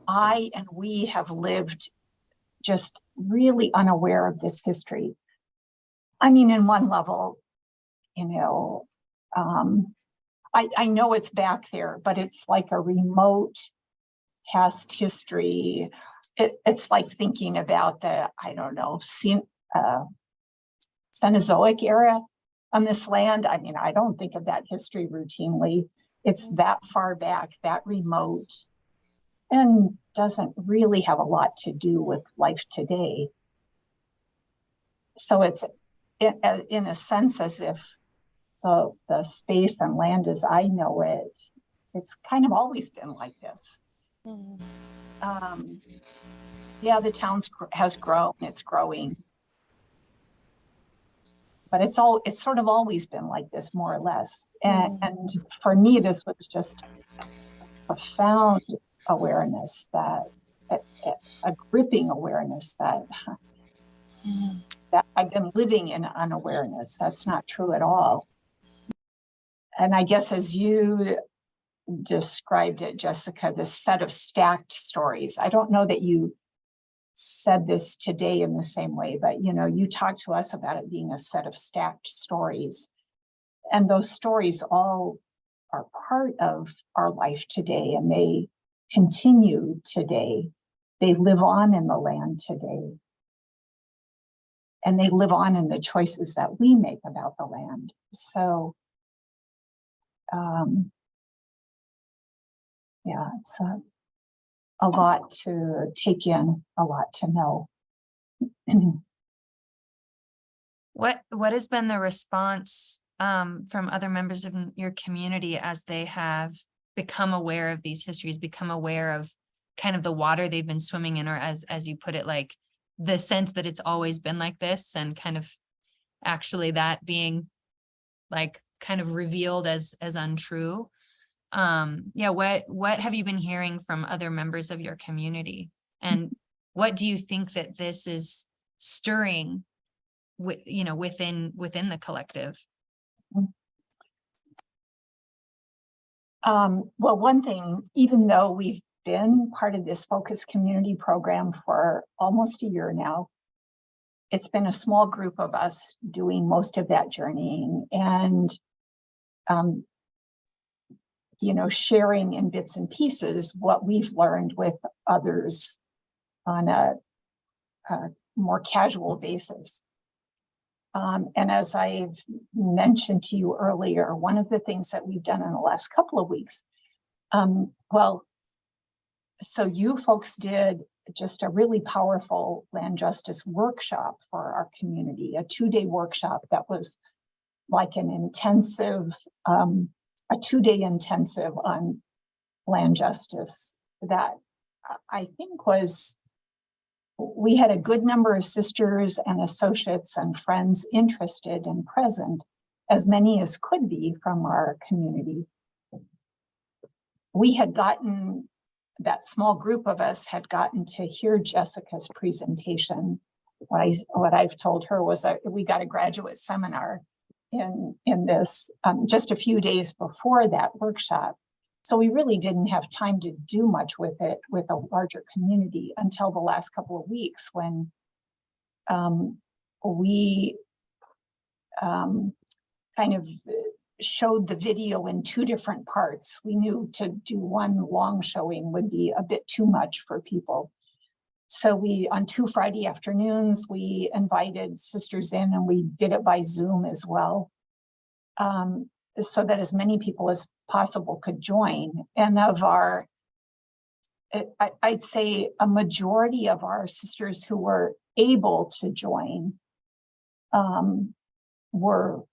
I and we have lived just really unaware of this history. I mean, in one level, I know it's back there, but it's like a remote past history. It's like thinking about the, Cenozoic era on this land. I mean, I don't think of that history routinely. It's that far back, that remote, and doesn't really have a lot to do with life today. So it's in a sense as if the space and land as I know it, it's kind of always been like this. Yeah, the town has grown, it's growing. But it's sort of always been like this, more or less. And for me, this was just a profound awareness that, a gripping awareness that I've been living in unawareness. That's not true at all. And I guess as you described it, Jessica, this set of stacked stories. I don't know that you said this today in the same way, but you talked to us about it being a set of stacked stories. And those stories all are part of our life today, and they continue today. They live on in the land today. And they live on in the choices that we make about the land. So, yeah, it's a lot to take in, a lot to know. What has been the response from other members of your community as they have become aware of these histories, become aware of kind of the water they've been swimming in, or as you put it, like the sense that it's always been like this, and kind of actually that being like kind of revealed as untrue? Yeah, what have you been hearing from other members of your community, and what do you think that this is stirring within the collective? Well, one thing, even though we've been part of this focus community program for almost a year now, it's been a small group of us doing most of that journeying, and sharing in bits and pieces what we've learned with others on a more casual basis. And as I've mentioned to you earlier, one of the things that we've done in the last couple of weeks, so you folks did just a really powerful land justice workshop for our community, a 2-day workshop that was like an intensive, a 2-day intensive on land justice that I think we had a good number of sisters and associates and friends interested and present, as many as could be from our community. That small group of us had gotten to hear Jessica's presentation. What I've told her was that we got a graduate seminar in this just a few days before that workshop. So we really didn't have time to do much with it with a larger community until the last couple of weeks, when we kind of showed the video in 2 different parts. We knew to do one long showing would be a bit too much for people. So on 2 Friday afternoons, we invited sisters in, and we did it by Zoom as well, so that as many people as possible could join. And I'd say a majority of our sisters who were able to join were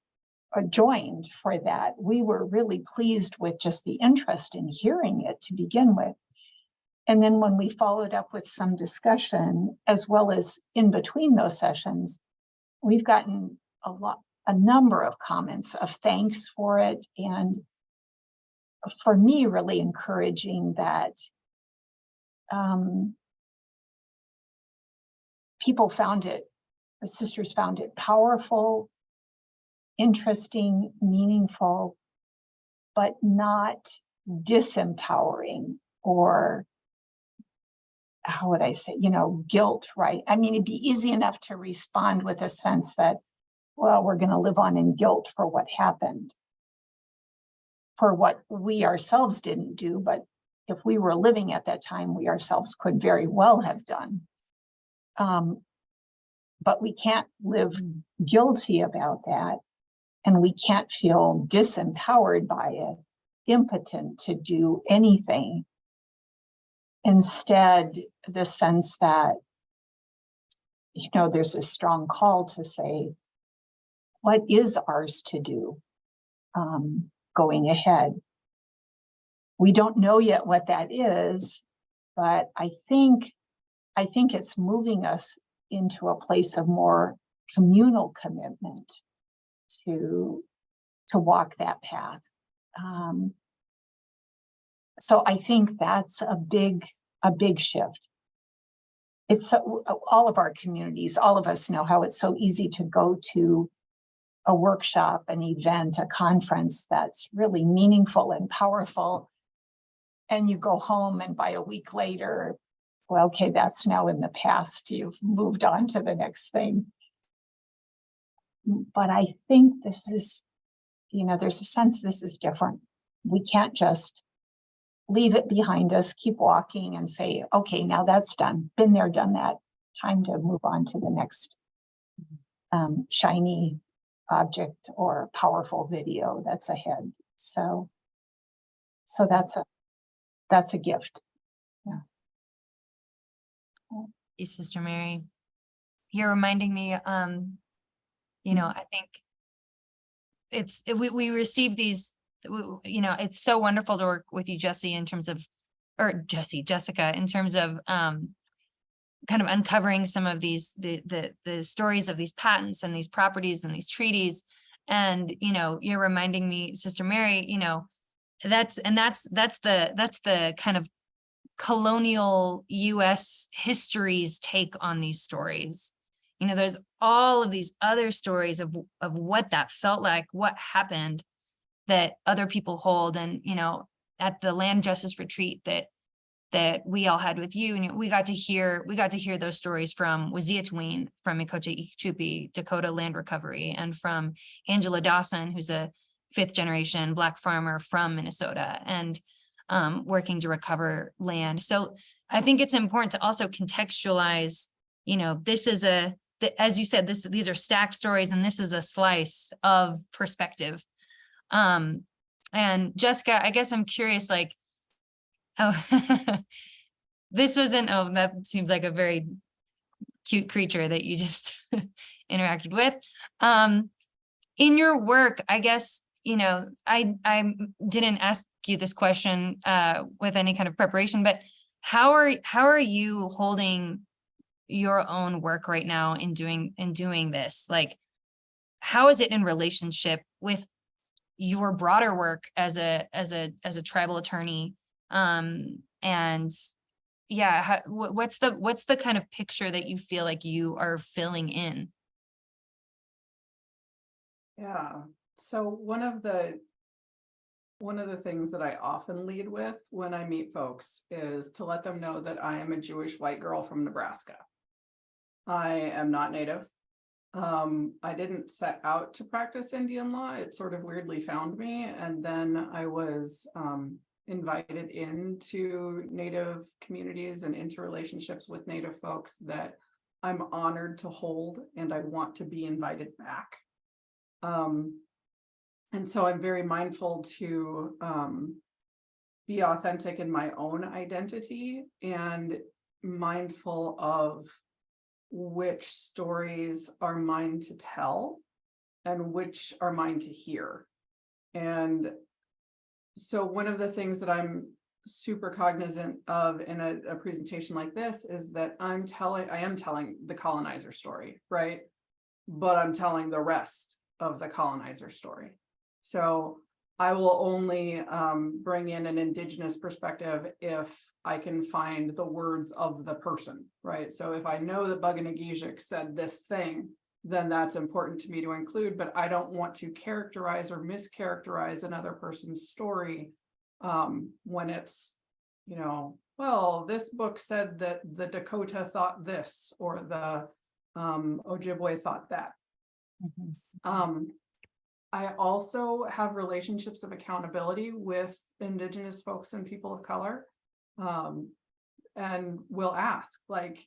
joined for that. We were really pleased with just the interest in hearing it to begin with. And then when we followed up with some discussion, as well as in between those sessions, we've gotten a number of comments of thanks for it. And for me, really encouraging that the sisters found it powerful, interesting, meaningful, but not disempowering, or how would I say, guilt, right? I mean, it'd be easy enough to respond with a sense that, well, we're going to live on in guilt for what happened, for what we ourselves didn't do, but if we were living at that time, we ourselves could very well have done. But we can't live guilty about that, and we can't feel disempowered by it, impotent to do anything. Instead, the sense that, there's a strong call to say, what is ours to do? going ahead. We don't know yet what that is, but I think it's moving us into a place of more communal commitment to walk that path. So I think that's a big shift. It's all of our communities, all of us know how it's so easy to go to a workshop, an event, a conference that's really meaningful and powerful. And you go home and by a week later, well, okay, that's now in the past. You've moved on to the next thing. But I think this is, there's a sense this is different. We can't just leave it behind us, keep walking and say, okay, now that's done. Been there, done that. Time to move on to the next shiny object or powerful video that's ahead. So that's a gift. Yeah. Hey, Sister Mary, you're reminding me, I think we receive these, it's so wonderful to work with you, Jessica, in terms of kind of uncovering some of these, the stories of these patents and these properties and these treaties. And, you're reminding me, Sister Mary, that's the kind of colonial US history's take on these stories. There's all of these other stories of what that felt like, what happened, that other people hold. And, at the land justice retreat that we all had with you, and we got to hear those stories from Waziyatween, from Ojibwe, Dakota Land Recovery, and from Angela Dawson, who's a 5th generation Black farmer from Minnesota, and working to recover land. So I think it's important to also contextualize, this is as you said, these are stacked stories, and this is a slice of perspective. And Jessica, I guess I'm curious, like, that seems like a very cute creature that you just interacted with. In your work, I guess, I didn't ask you this question with any kind of preparation, but how are you holding your own work right now in doing this? Like, how is it in relationship with your broader work as a tribal attorney? And yeah, what's the kind of picture that you feel like you are filling in? Yeah. So one of the things that I often lead with when I meet folks is to let them know that I am a Jewish white girl from Nebraska. I am not Native. I didn't set out to practice Indian law. It sort of weirdly found me. And then I was invited into Native communities and into relationships with Native folks that I'm honored to hold, and I want to be invited back. And so I'm very mindful to be authentic in my own identity, and mindful of which stories are mine to tell and which are mine to hear. And so one of the things that I'm super cognizant of in a presentation like this is that I am telling the colonizer story, right? But I'm telling the rest of the colonizer story. So I will only bring in an indigenous perspective if I can find the words of the person, right? So if I know that Buganagijic said this thing, then that's important to me to include, but I don't want to characterize or mischaracterize another person's story when it's, well, this book said that the Dakota thought this, or the Ojibwe thought that. Mm-hmm. I also have relationships of accountability with indigenous folks and people of color, and will ask, like,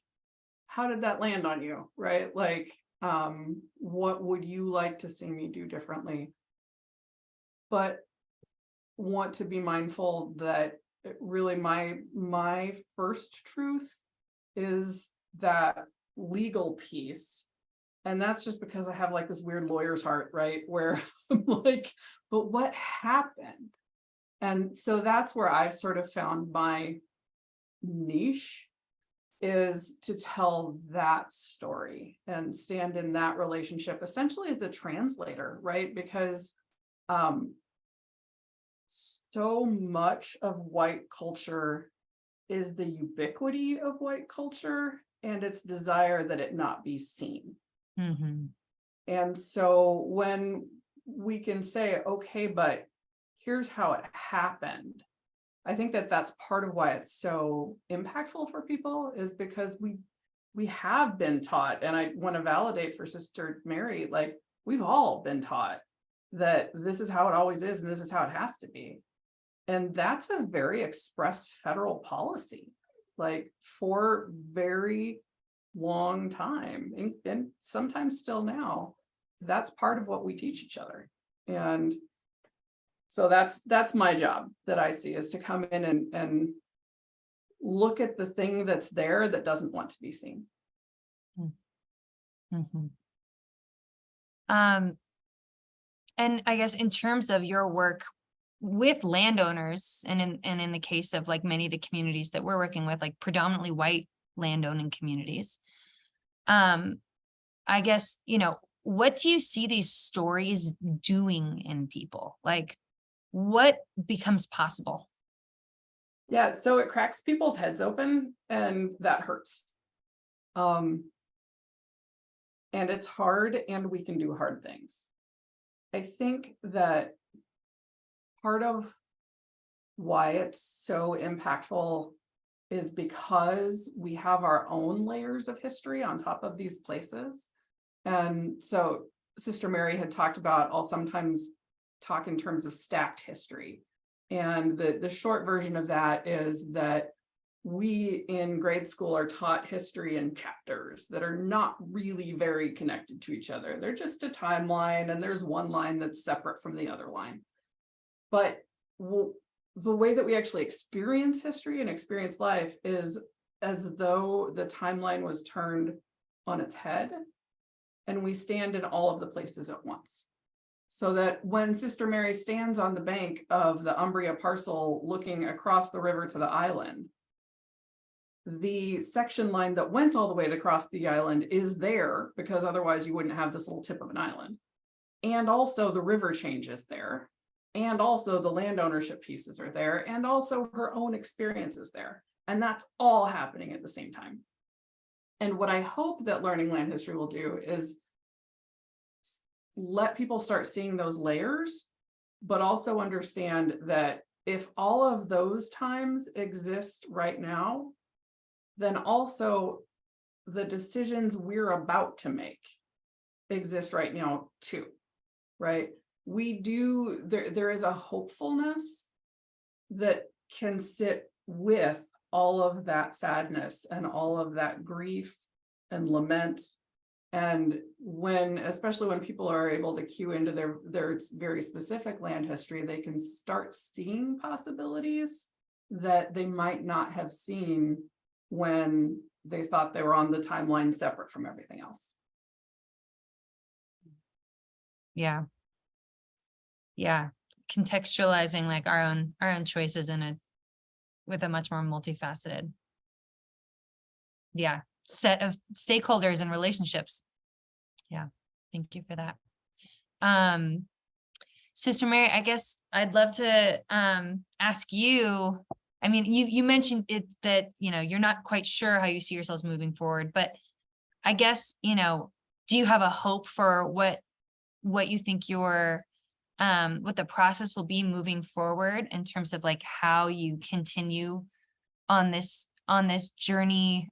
how did that land on you, right? Like, what would you like to see me do differently? But want to be mindful that really my first truth is that legal piece, And that's just because I have like this weird lawyer's heart, right? Where I'm like, but what happened? And so that's where I've sort of found my niche, is to tell that story and stand in that relationship essentially as a translator, right? Because so much of white culture is the ubiquity of white culture and its desire that it not be seen. Mm-hmm. And so when we can say, okay, but here's how it happened, I think that that's part of why it's so impactful for people, is because we have been taught, and I want to validate for Sister Mary, like we've all been taught that this is how it always is and this is how it has to be. And that's a very express federal policy, like for very long time, and sometimes still now. That's part of what we teach each other. And so that's my job that I see, is to come in and look at the thing that's there that doesn't want to be seen. Mm-hmm. And I guess in terms of your work with landowners, and in the case of like many of the communities that we're working with, like predominantly white landowning communities, I guess, what do you see these stories doing in people? Like, what becomes possible? Yeah, so it cracks people's heads open, and that hurts. And it's hard, and we can do hard things. I think that part of why it's so impactful is because we have our own layers of history on top of these places. And so Sister Mary had talked about, I'll sometimes talk in terms of stacked history. And the short version of that is that we in grade school are taught history in chapters that are not really very connected to each other. They're just a timeline, and there's one line that's separate from the other line. But the way that we actually experience history and experience life is as though the timeline was turned on its head, and we stand in all of the places at once. So that when Sister Mary stands on the bank of the Umbria parcel looking across the river to the island, the section line that went all the way across the island is there, because otherwise you wouldn't have this little tip of an island. And also the river changes there. And also the land ownership pieces are there. And also her own experiences there. And that's all happening at the same time. And what I hope that learning land history will do is let people start seeing those layers, but also understand that if all of those times exist right now, then also the decisions we're about to make exist right now too, right? There is a hopefulness that can sit with all of that sadness and all of that grief and lament. And especially when people are able to cue into their very specific land history, they can start seeing possibilities that they might not have seen when they thought they were on the timeline separate from everything else. Yeah. Contextualizing like our own choices with a much more multifaceted set of stakeholders and relationships. Yeah, thank you for that. Sister Mary, I guess I'd love to ask you, I mean, you mentioned it that, you're not quite sure how you see yourselves moving forward, but I guess, do you have a hope for what you think what the process will be moving forward in terms of like how you continue on this journey,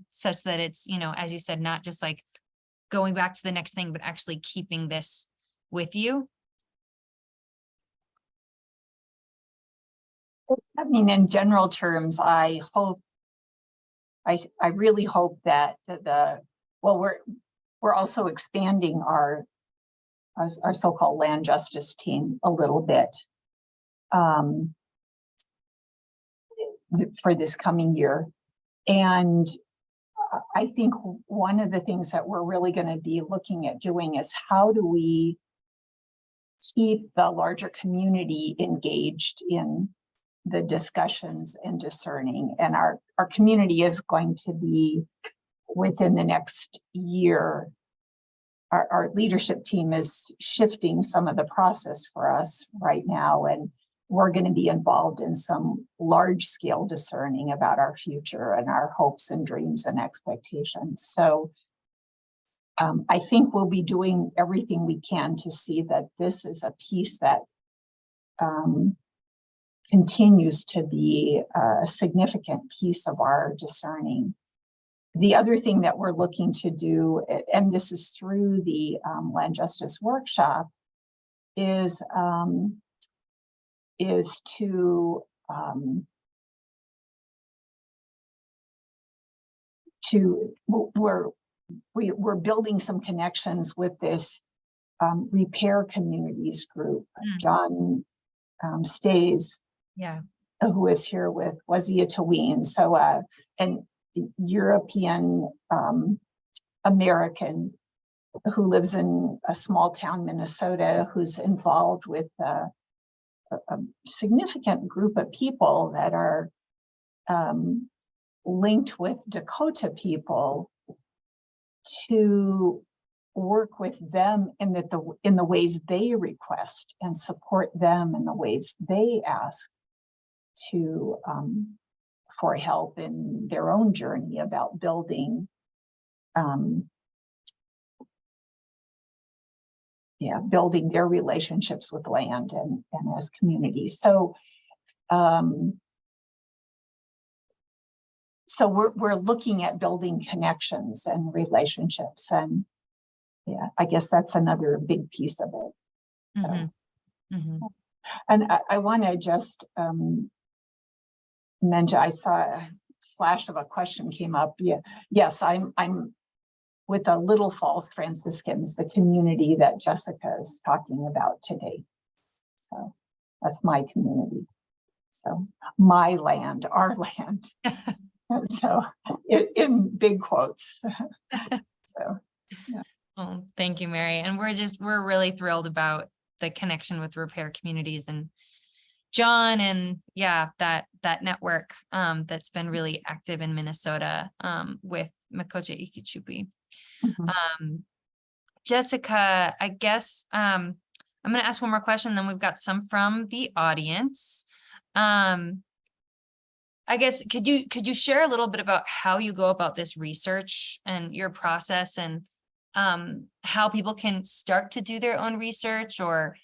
such that it's, as you said, not just like going back to the next thing, but actually keeping this with you? I mean, in general terms, I really hope that we're also expanding our so-called land justice team a little bit for this coming year. And I think one of the things that we're really going to be looking at doing is how do we keep the larger community engaged in the discussions and discerning. And our community is going to be, within the next year, our leadership team is shifting some of the process for us right now. And we're going to be involved in some large scale discerning about our future and our hopes and dreams and expectations. So I think we'll be doing everything we can to see that this is a piece that continues to be a significant piece of our discerning. The other thing that we're looking to do, and this is through the land justice workshop, is we're building some connections with this repair communities group. John Stays, who is here with Waziataween, so an European American who lives in a small town, Minnesota, who's involved with a significant group of people that are linked with Dakota people to work with them in the ways they request and support them in the ways they ask to for help in their own journey about building building their relationships with land and as communities. So so we're looking at building connections and relationships, and I guess that's another big piece of it. So, and I want to just mention, I saw a flash of a question came up. Yes, I'm with the Little Falls Franciscans, the community that Jessica is talking about today. So that's my community. So my land, our land. So in big quotes. So yeah. Oh, thank you, Mary. And we're really thrilled about the connection with repair communities and John, and that network that's been really active in Minnesota with Makocha Ikechukwi. Jessica, I guess I'm going to ask one more question, then we've got some from the audience. I guess could you share a little bit about how you go about this research and your process, and how people can start to do their own research, or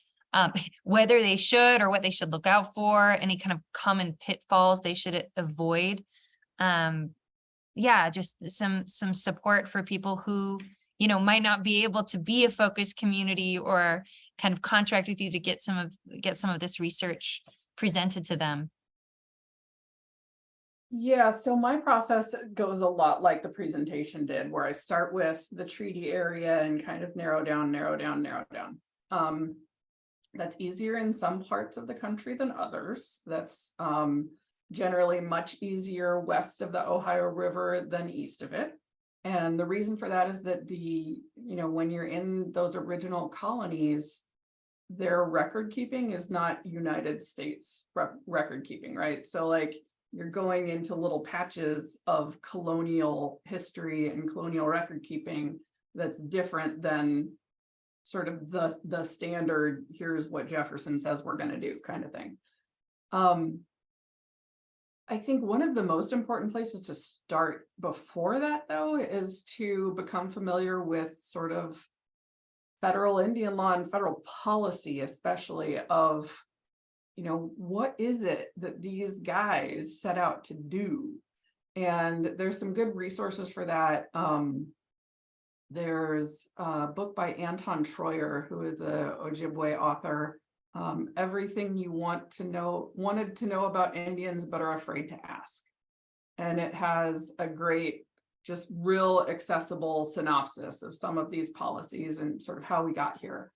whether they should or what they should look out for, any kind of common pitfalls they should avoid? Just some support for people who, might not be able to be a focus community or kind of contract with you to get some of this research presented to them. Yeah, so my process goes a lot like the presentation did, where I start with the treaty area and kind of narrow down. That's easier in some parts of the country than others. That's generally much easier west of the Ohio River than east of it. And the reason for that is that when you're in those original colonies, their record keeping is not United States record keeping, right? So like, you're going into little patches of colonial history and colonial record keeping that's different than sort of the standard, here's what Jefferson says we're going to do kind of thing. I think one of the most important places to start before that, though, is to become familiar with sort of federal Indian law and federal policy, especially of what is it that these guys set out to do? And there's some good resources for that. There's a book by Anton Troyer, who is a Ojibwe author. Everything you wanted to know about Indians, but are afraid to ask. And it has a great, just real accessible synopsis of some of these policies and sort of how we got here.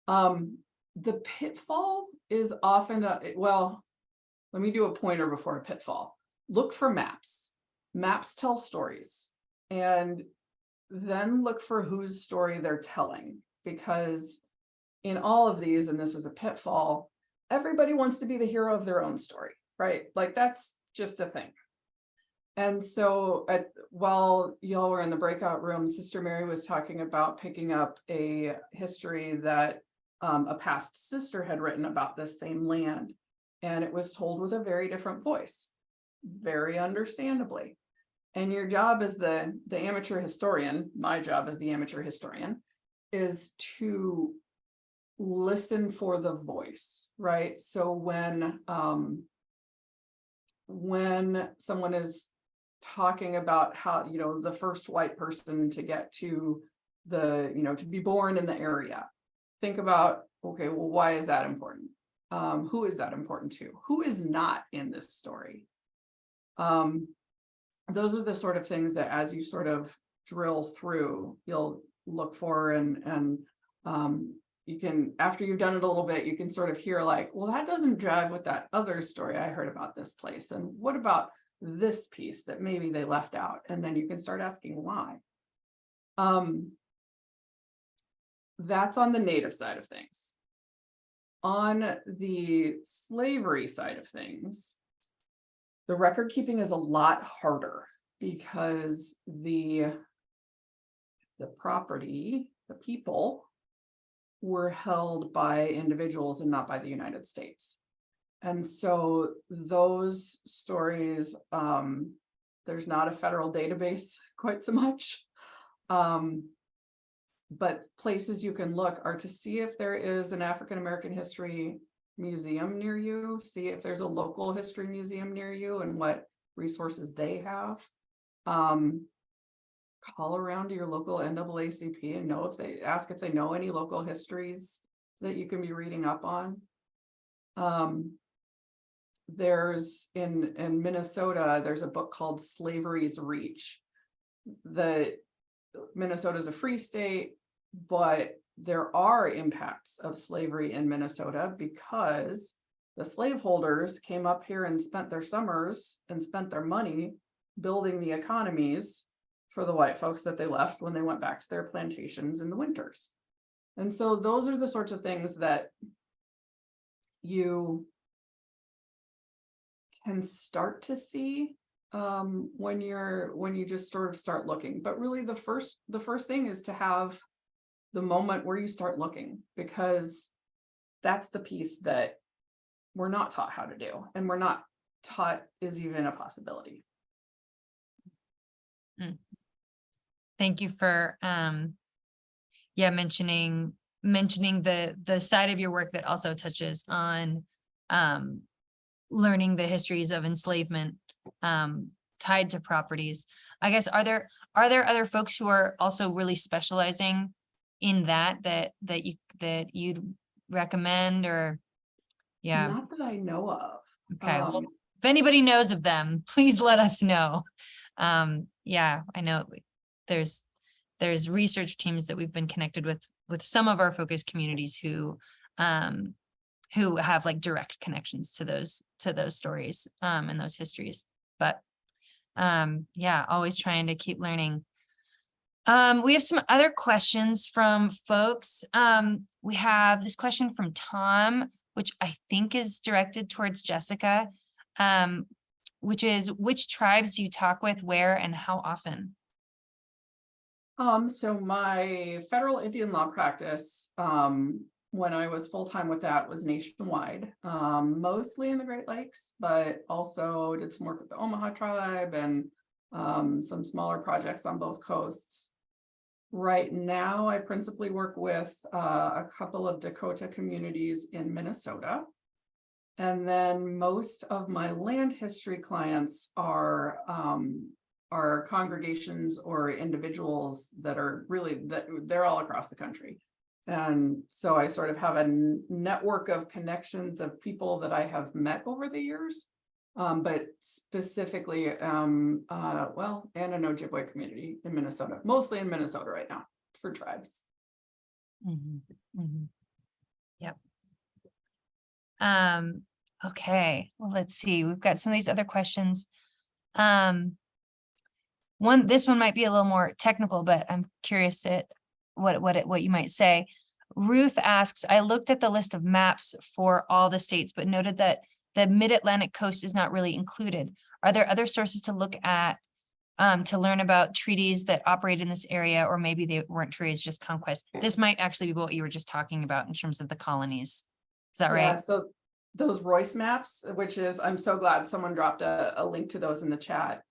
The pitfall is often, let me do a pointer before a pitfall. Look for maps. Maps tell stories. And then look for whose story they're telling, because in all of these, and this is a pitfall, everybody wants to be the hero of their own story, right? Like that's just a thing. And so while y'all were in the breakout room, Sister Mary was talking about picking up a history that a past sister had written about this same land. And it was told with a very different voice, very understandably. And your job as the amateur historian, my job as the amateur historian, is to listen for the voice, right? So when someone is talking about how, the first white person to get to to be born in the area, think about, okay, well, why is that important? Who is that important to? Who is not in this story? Those are the sort of things that as you sort of drill through, you'll look for, and you can, after you've done it a little bit, you can sort of hear like, well, that doesn't jive with that other story I heard about this place. And what about this piece that maybe they left out? And then you can start asking why. That's on the native side of things. On the slavery side of things, the record keeping is a lot harder because the property, the people, were held by individuals and not by the United States. And so those stories, there's not a federal database quite so much. But places you can look are to see if there is an African American history museum near you, see if there's a local history museum near you and what resources they have. Call around to your local NAACP and ask if they know any local histories that you can be reading up on. There's in Minnesota, there's a book called Slavery's Reach. Minnesota is a free state, but there are impacts of slavery in Minnesota because the slaveholders came up here and spent their summers and spent their money building the economies for the white folks that they left when they went back to their plantations in the winters. And so those are the sorts of things that you can start to see when you just sort of start looking. But really the first thing is to have the moment where you start looking, because that's the piece that we're not taught how to do, and we're not taught is even a possibility. Thank you for mentioning the side of your work that also touches on learning the histories of enslavement tied to properties. I guess are there other folks who are also really specializing in that you'd recommend, or Not that I know of. Okay. Well, if anybody knows of them, please let us know. I know there's research teams that we've been connected with some of our focus communities who have like direct connections to those stories and those histories. But always trying to keep learning. We have some other questions from folks. We have this question from Tom, which I think is directed towards Jessica, which is, which tribes do you talk with, where, and how often? So my federal Indian law practice, when I was full-time with that, was nationwide, mostly in the Great Lakes, but also did some work with the Omaha tribe and some smaller projects on both coasts. Right now, I principally work with a couple of Dakota communities in Minnesota. And then most of my land history clients are congregations or individuals that are they're all across the country. And so I sort of have a network of connections of people that I have met over the years, but specifically, and an Ojibwe community in Minnesota, mostly in Minnesota right now for tribes. Mm-hmm. Mm-hmm. Yep. Okay, well, let's see. We've got some of these other questions. This one might be a little more technical, but I'm curious at what you might say. Ruth asks, I looked at the list of maps for all the states, but noted that the mid-Atlantic coast is not really included. Are there other sources to look at to learn about treaties that operate in this area, or maybe they weren't treaties, just conquest? This might actually be what you were just talking about in terms of the colonies. Is that Yeah, right? so those Royce maps, which is, I'm so glad someone dropped a link to those in the chat.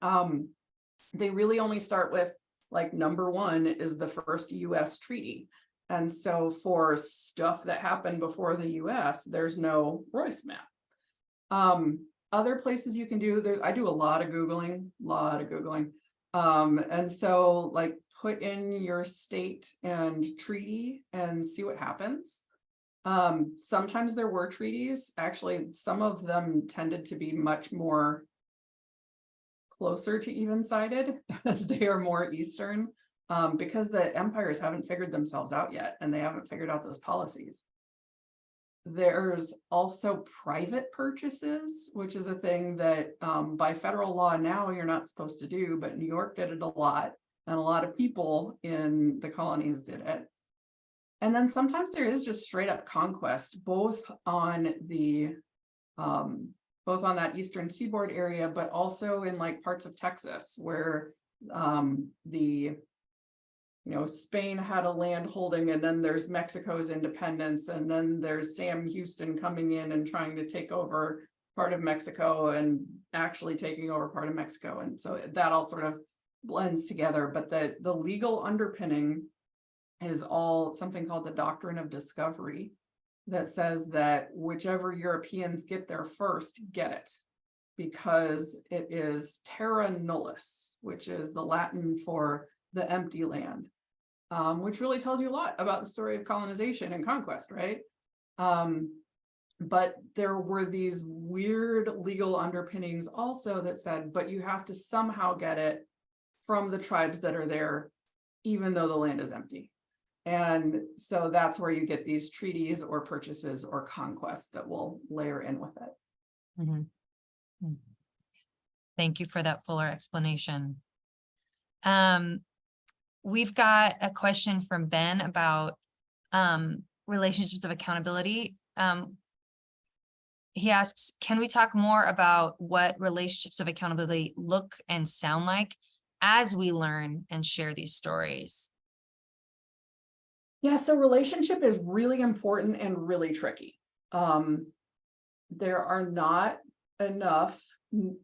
They really only start with, like, number one is the first US treaty. And so for stuff that happened before the US, there's no Royce map. Other places you can do there, I do a lot of Googling. And so, like, put in your state and treaty and see what happens. Sometimes there were treaties. Actually, some of them tended to be much more closer to even-sided as they are more Eastern, because the empires haven't figured themselves out yet, and they haven't figured out those policies. There's also private purchases, which is a thing that by federal law now you're not supposed to do, but New York did it a lot, and a lot of people in the colonies did it. And then sometimes there is just straight up conquest, both on that eastern seaboard area, but also in, like, parts of Texas where Spain had a land holding, and then there's Mexico's independence, and then there's Sam Houston coming in and trying to take over part of Mexico and actually taking over part of Mexico. And so that all sort of blends together. But the legal underpinning is all something called the doctrine of discovery, that says that whichever Europeans get there first, get it, because it is terra nullius, which is the Latin for the empty land, which really tells you a lot about the story of colonization and conquest, right? But there were these weird legal underpinnings also that said, but you have to somehow get it from the tribes that are there, even though the land is empty. And so that's where you get these treaties or purchases or conquests that will layer in with it. Mm-hmm. Thank you for that fuller explanation. We've got a question from Ben about relationships of accountability. He asks, can we talk more about what relationships of accountability look and sound like as we learn and share these stories? Yeah, so relationship is really important and really tricky. There are not enough,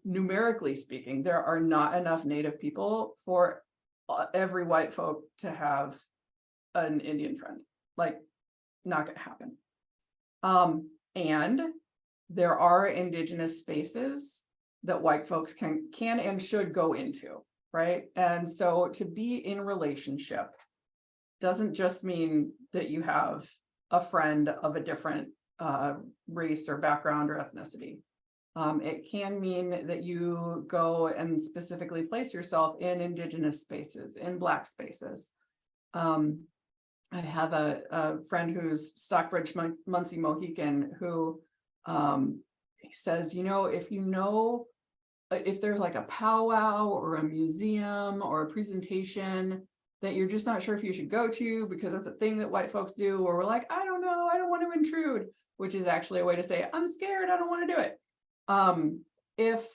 numerically speaking, there are not enough Native people for every white folk to have an Indian friend. Like, not gonna happen. And there are indigenous spaces that white folks can and should go into, right? And so to be in relationship doesn't just mean that you have a friend of a different race or background or ethnicity. It can mean that you go and specifically place yourself in indigenous spaces, in Black spaces. I have a friend who's Stockbridge Munsee Mohican who he says, if there's like a powwow or a museum or a presentation that you're just not sure if you should go to because that's a thing that white folks do, or we're like, I don't know, I don't want to intrude, which is actually a way to say, I'm scared, I don't want to do it. If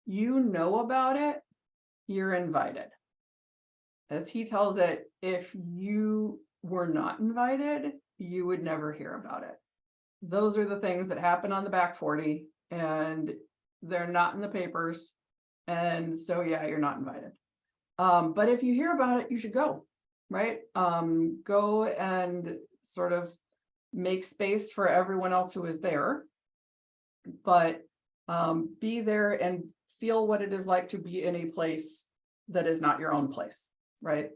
you know about it, you're invited. As he tells it, if you were not invited, you would never hear about it. Those are the things that happen on the back 40, and they're not in the papers. And so, yeah, you're not invited. But if you hear about it, you should go, right? Go and sort of make space for everyone else who is there, but be there and feel what it is like to be in a place that is not your own place, right?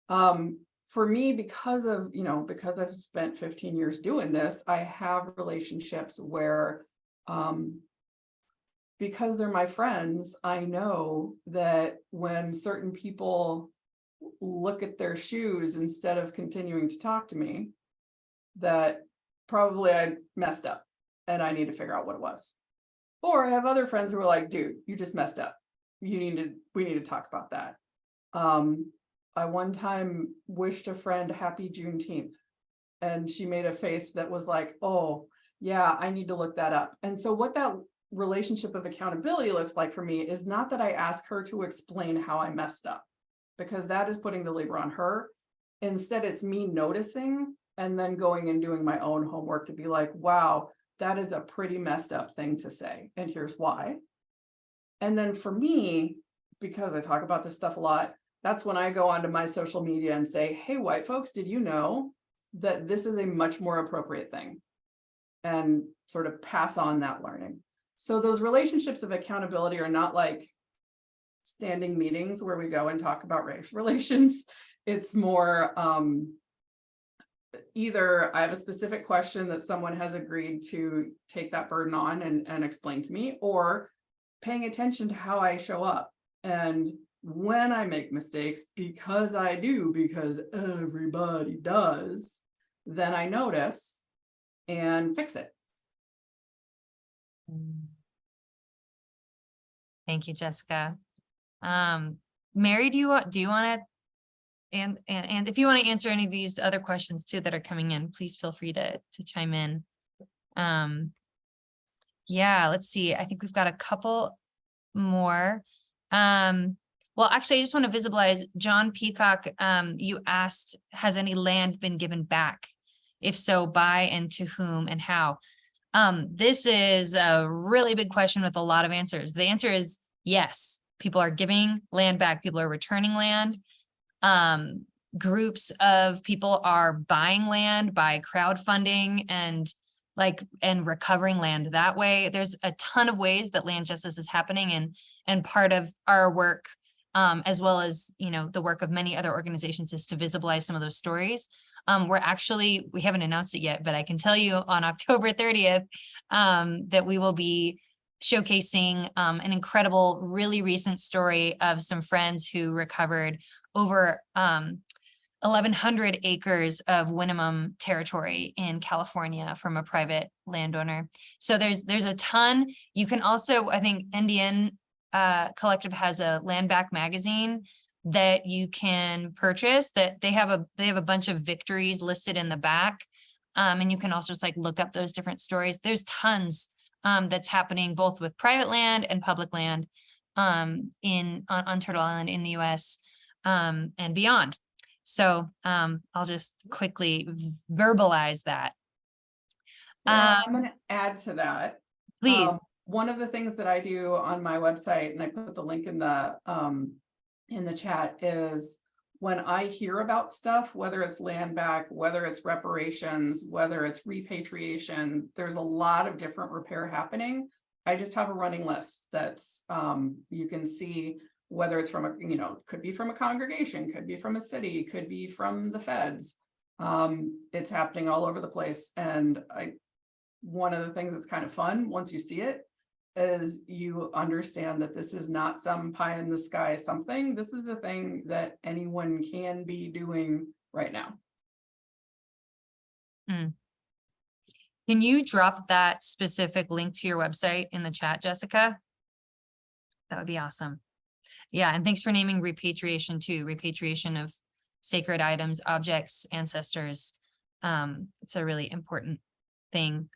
For me, because I've spent 15 years doing this, I have relationships where because they're my friends, I know that when certain people look at their shoes instead of continuing to talk to me, that probably I messed up and I need to figure out what it was. Or I have other friends who are like, dude, you just messed up. we need to talk about that. I one time wished a friend happy Juneteenth, and she made a face that was like, oh yeah, I need to look that up. And so what that relationship of accountability looks like for me is not that I ask her to explain how I messed up, because that is putting the labor on her. Instead, it's me noticing and then going and doing my own homework to be like, wow, that is a pretty messed up thing to say, and here's why. And then for me, because I talk about this stuff a lot, that's when I go onto my social media and say, hey, white folks, did you know that this is a much more appropriate thing? And sort of pass on that learning. So those relationships of accountability are not like standing meetings where we go and talk about race relations. It's more either I have a specific question that someone has agreed to take that burden on and explain to me, or paying attention to how I show up. And when I make mistakes, because I do, because everybody does, then I notice and fix it. Thank you, Jessica. Mary, do you want to, and if you want to answer any of these other questions too that are coming in, please feel free to chime in. Yeah, let's see. I think we've got a couple more. Well, actually, I just want to visibilize John Peacock. You asked, has any land been given back? If so, by and to whom and how? This is a really big question with a lot of answers. The answer is yes. People are giving land back. People are returning land. Groups of people are buying land by crowdfunding and recovering land that way. There's a ton of ways that land justice is happening, and part of our work, as well as, the work of many other organizations, is to visibilize some of those stories. We haven't announced it yet, but I can tell you on October 30th, that we will be showcasing an incredible, really recent story of some friends who recovered over 1,100 acres of Winnemem territory in California from a private landowner. So there's a ton. You can also, I think Indian Collective has a Land Back magazine that you can purchase, that they have a bunch of victories listed in the back. And you can also just look up those different stories. There's tons that's happening both with private land and public land on Turtle Island in the US and beyond. So I'll just quickly verbalize that. Yeah, I'm going to add to that. Please. One of the things that I do on my website, and I put the link in the chat, is when I hear about stuff, whether it's land back, whether it's reparations, whether it's repatriation, there's a lot of different repair happening. I just have a running list that's you can see whether it's from could be from a congregation, could be from a city, could be from the feds. It's happening all over the place. And one of the things that's kind of fun once you see it is you understand that this is not some pie in the sky something. This is a thing that anyone can be doing right now. Can you drop that specific link to your website in the chat, Jessica? That would be awesome. Yeah, and thanks for naming repatriation too. Repatriation of sacred items, objects, ancestors. It's a really important thing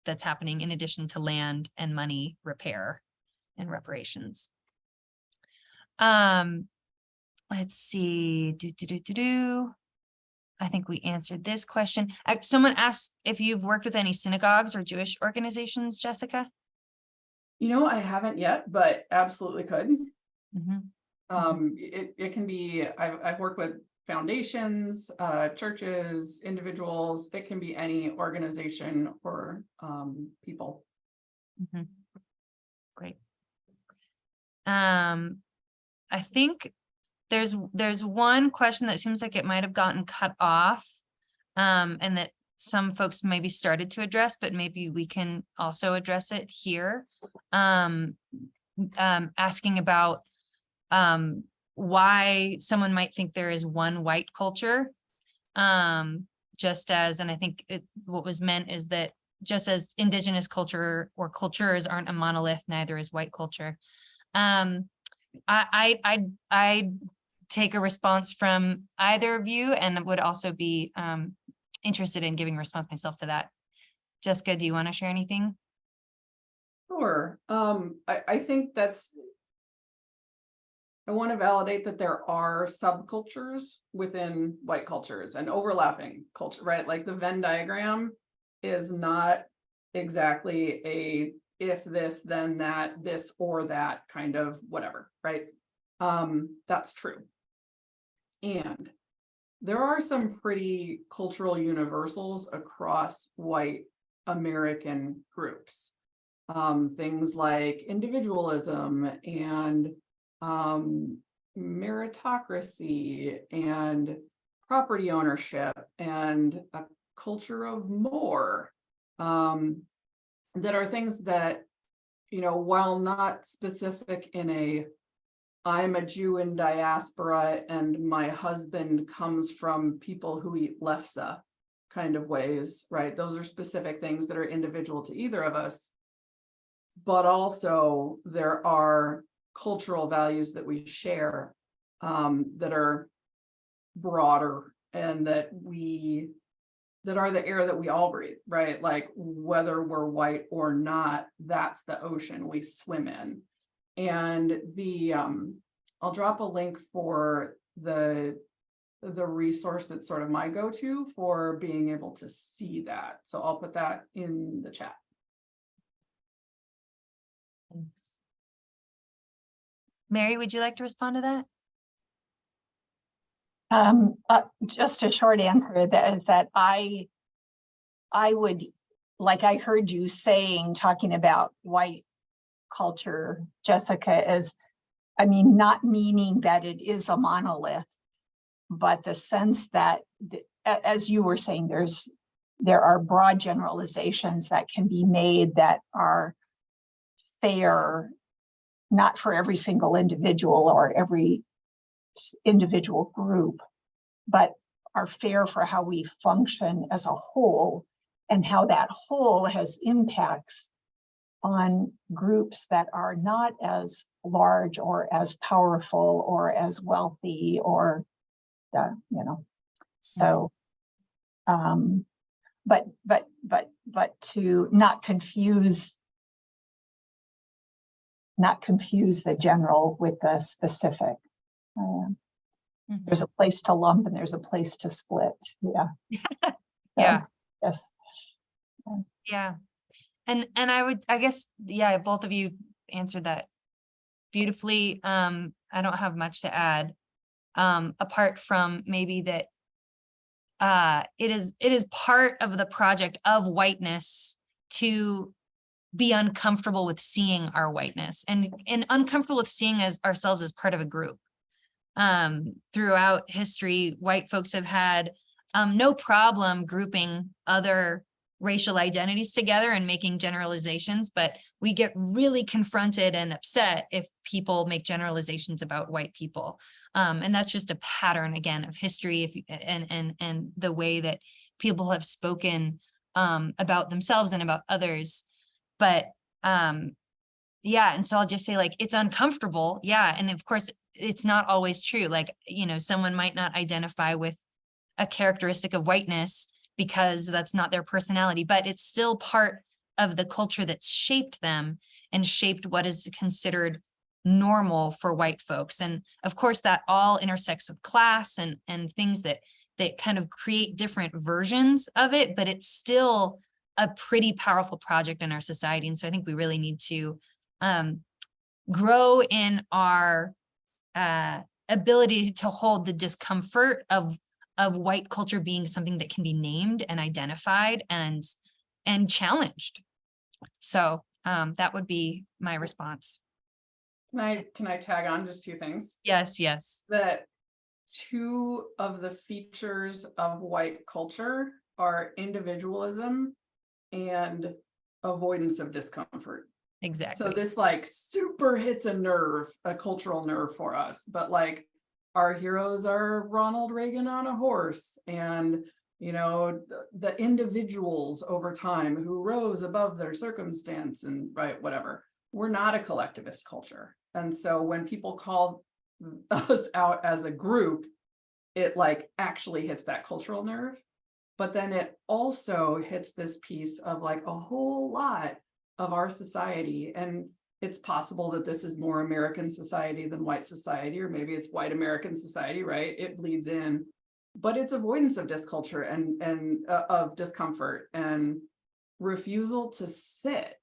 that's happening in addition to land and money repair and reparations. Let's see. I think we answered this question. Someone asked if you've worked with any synagogues or Jewish organizations, Jessica. I haven't yet, but absolutely could. Mm-hmm. It can be, I've worked with foundations, churches, individuals. It can be any organization or people. Mm-hmm. Great. I think there's one question that seems like it might have gotten cut off, and that some folks maybe started to address, but maybe we can also address it here. Asking about why someone might think there is one white culture, just as, and I think what was meant is that just as indigenous culture or cultures aren't a monolith, neither is white culture. I take a response from either of you and would also be interested in giving a response myself to that. Jessica, do you want to share anything? Sure. I think I want to validate that there are subcultures within white cultures and overlapping culture, right? Like the Venn diagram is not exactly a if this, then that, this or that kind of whatever, right? That's true. And there are some pretty cultural universals across white American groups. Things like individualism and meritocracy and property ownership and a culture of more, that are things that, while not specific in a I'm a Jew in diaspora and my husband comes from people who eat lefse kind of ways, right? Those are specific things that are individual to either of us. But also there are cultural values that we share, that are broader and that are the air that we all breathe, right? Like whether we're white or not, that's the ocean we swim in. And I'll drop a link for the resource that's sort of my go-to for being able to see that. So I'll put that in the chat. Thanks. Mary, would you like to respond to that? Just a short answer that is that I would, like I heard you saying, talking about white culture, Jessica, not meaning that it is a monolith, but the sense that, as you were saying, there are broad generalizations that can be made that are fair, not for every single individual or every individual group, but are fair for how we function as a whole and how that whole has impacts on groups that are not as large or as powerful or as wealthy or, so, but to not confuse the general with the specific. There's a place to lump and there's a place to split. Yeah. Yeah. Yes. Yeah. And I guess, both of you answered that beautifully. I don't have much to add, apart from maybe that it is part of the project of whiteness to be uncomfortable with seeing our whiteness and uncomfortable with seeing ourselves as part of a group. Throughout history, white folks have had no problem grouping other racial identities together and making generalizations, but we get really confronted and upset if people make generalizations about white people. And that's just a pattern, again, of history and the way that people have spoken about themselves and about others. But and so I'll just say, like, it's uncomfortable. Yeah. And of course, it's not always true. Like, someone might not identify with a characteristic of whiteness because that's not their personality, but it's still part of the culture that's shaped them and shaped what is considered normal for white folks. And of course, that all intersects with class and things that kind of create different versions of it, but it's still a pretty powerful project in our society. And so I think we really need to grow in our ability to hold the discomfort of white culture being something that can be named and identified and challenged. So that would be my response. Can I tag on just two things? Yes. That two of the features of white culture are individualism and avoidance of discomfort. Exactly. So this like super hits a cultural nerve for us, but like our heroes are Ronald Reagan on a horse and, the individuals over time who rose above their circumstance and whatever. We're not a collectivist culture. And so when people call us out as a group, it like actually hits that cultural nerve. But then it also hits this piece of like a whole lot of our society. And it's possible that this is more American society than white society, or maybe it's white American society, right? It bleeds in, but it's avoidance of disculture and of discomfort and refusal to sit,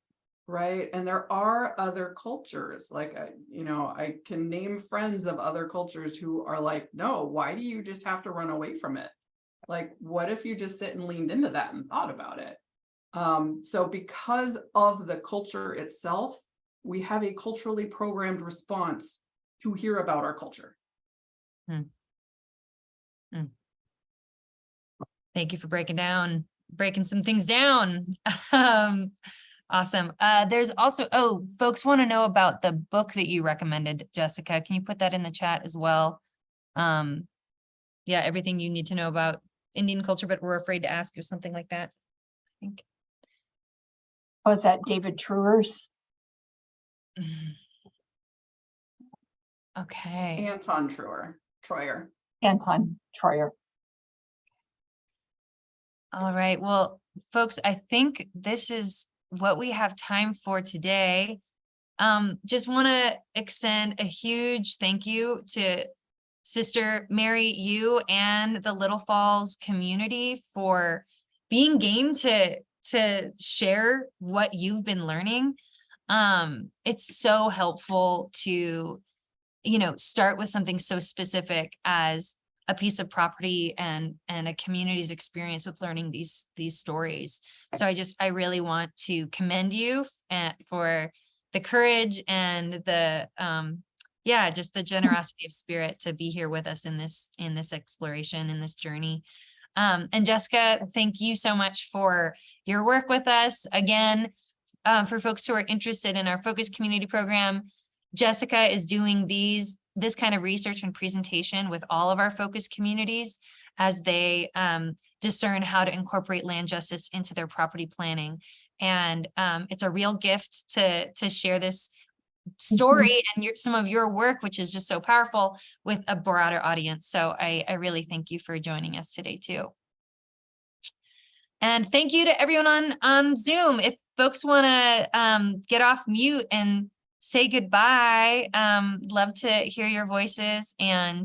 right? And there are other cultures, like, I can name friends of other cultures who are like, no, why do you just have to run away from it? Like, what if you just sit and leaned into that and thought about it? So because of the culture itself, we have a culturally programmed response to hear about our culture. Thank you for breaking some things down. Awesome. There's also, folks want to know about the book that you recommended, Jessica. Can you put that in the chat as well? Yeah, everything you need to know about Indian culture, but we're afraid to ask or something like that, I think. Oh, is that David Truer's? Okay. Anton Troyer. Anton Troyer. All right. Well, folks, I think this is what we have time for today. Just want to extend a huge thank you to Sister Mary, you and the Little Falls community for being game to share what you've been learning. It's so helpful to, start with something so specific as a piece of property and a community's experience with learning these stories. So I really want to commend you for the courage and the just the generosity of spirit to be here with us in this exploration, in this journey. And Jessica, thank you so much for your work with us. Again, for folks who are interested in our Focus Community Program, Jessica is doing this kind of research and presentation with all of our focus communities as they discern how to incorporate land justice into their property planning. And it's a real gift to share this story and some of your work, which is just so powerful, with a broader audience. So I really thank you for joining us today too. And thank you to everyone on Zoom. If folks want to get off mute and say goodbye, love to hear your voices and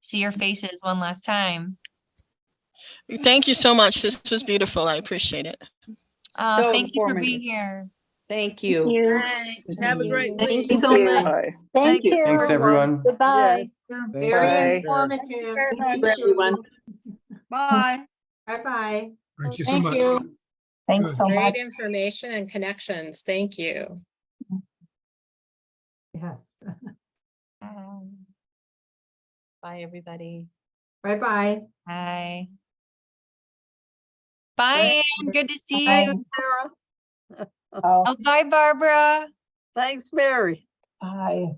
see your faces one last time. Thank you so much. This was beautiful. I appreciate it. So Thank you for informative. being here. Thank you. Thanks. Have a great Thank week. you so much. Bye. Thank you. Thanks, everyone. Goodbye. Very Bye. informative. Thank Thank you, everyone. Bye. Bye-bye. Thank you so much. Thanks Good. so much. Great information and connections. Thank you. Yes. Bye, everybody. Bye-bye. Bye. Bye, Anne. Good to see Bye. you. Sarah. Oh, Oh, bye, Barbara. Thanks, Mary. bye.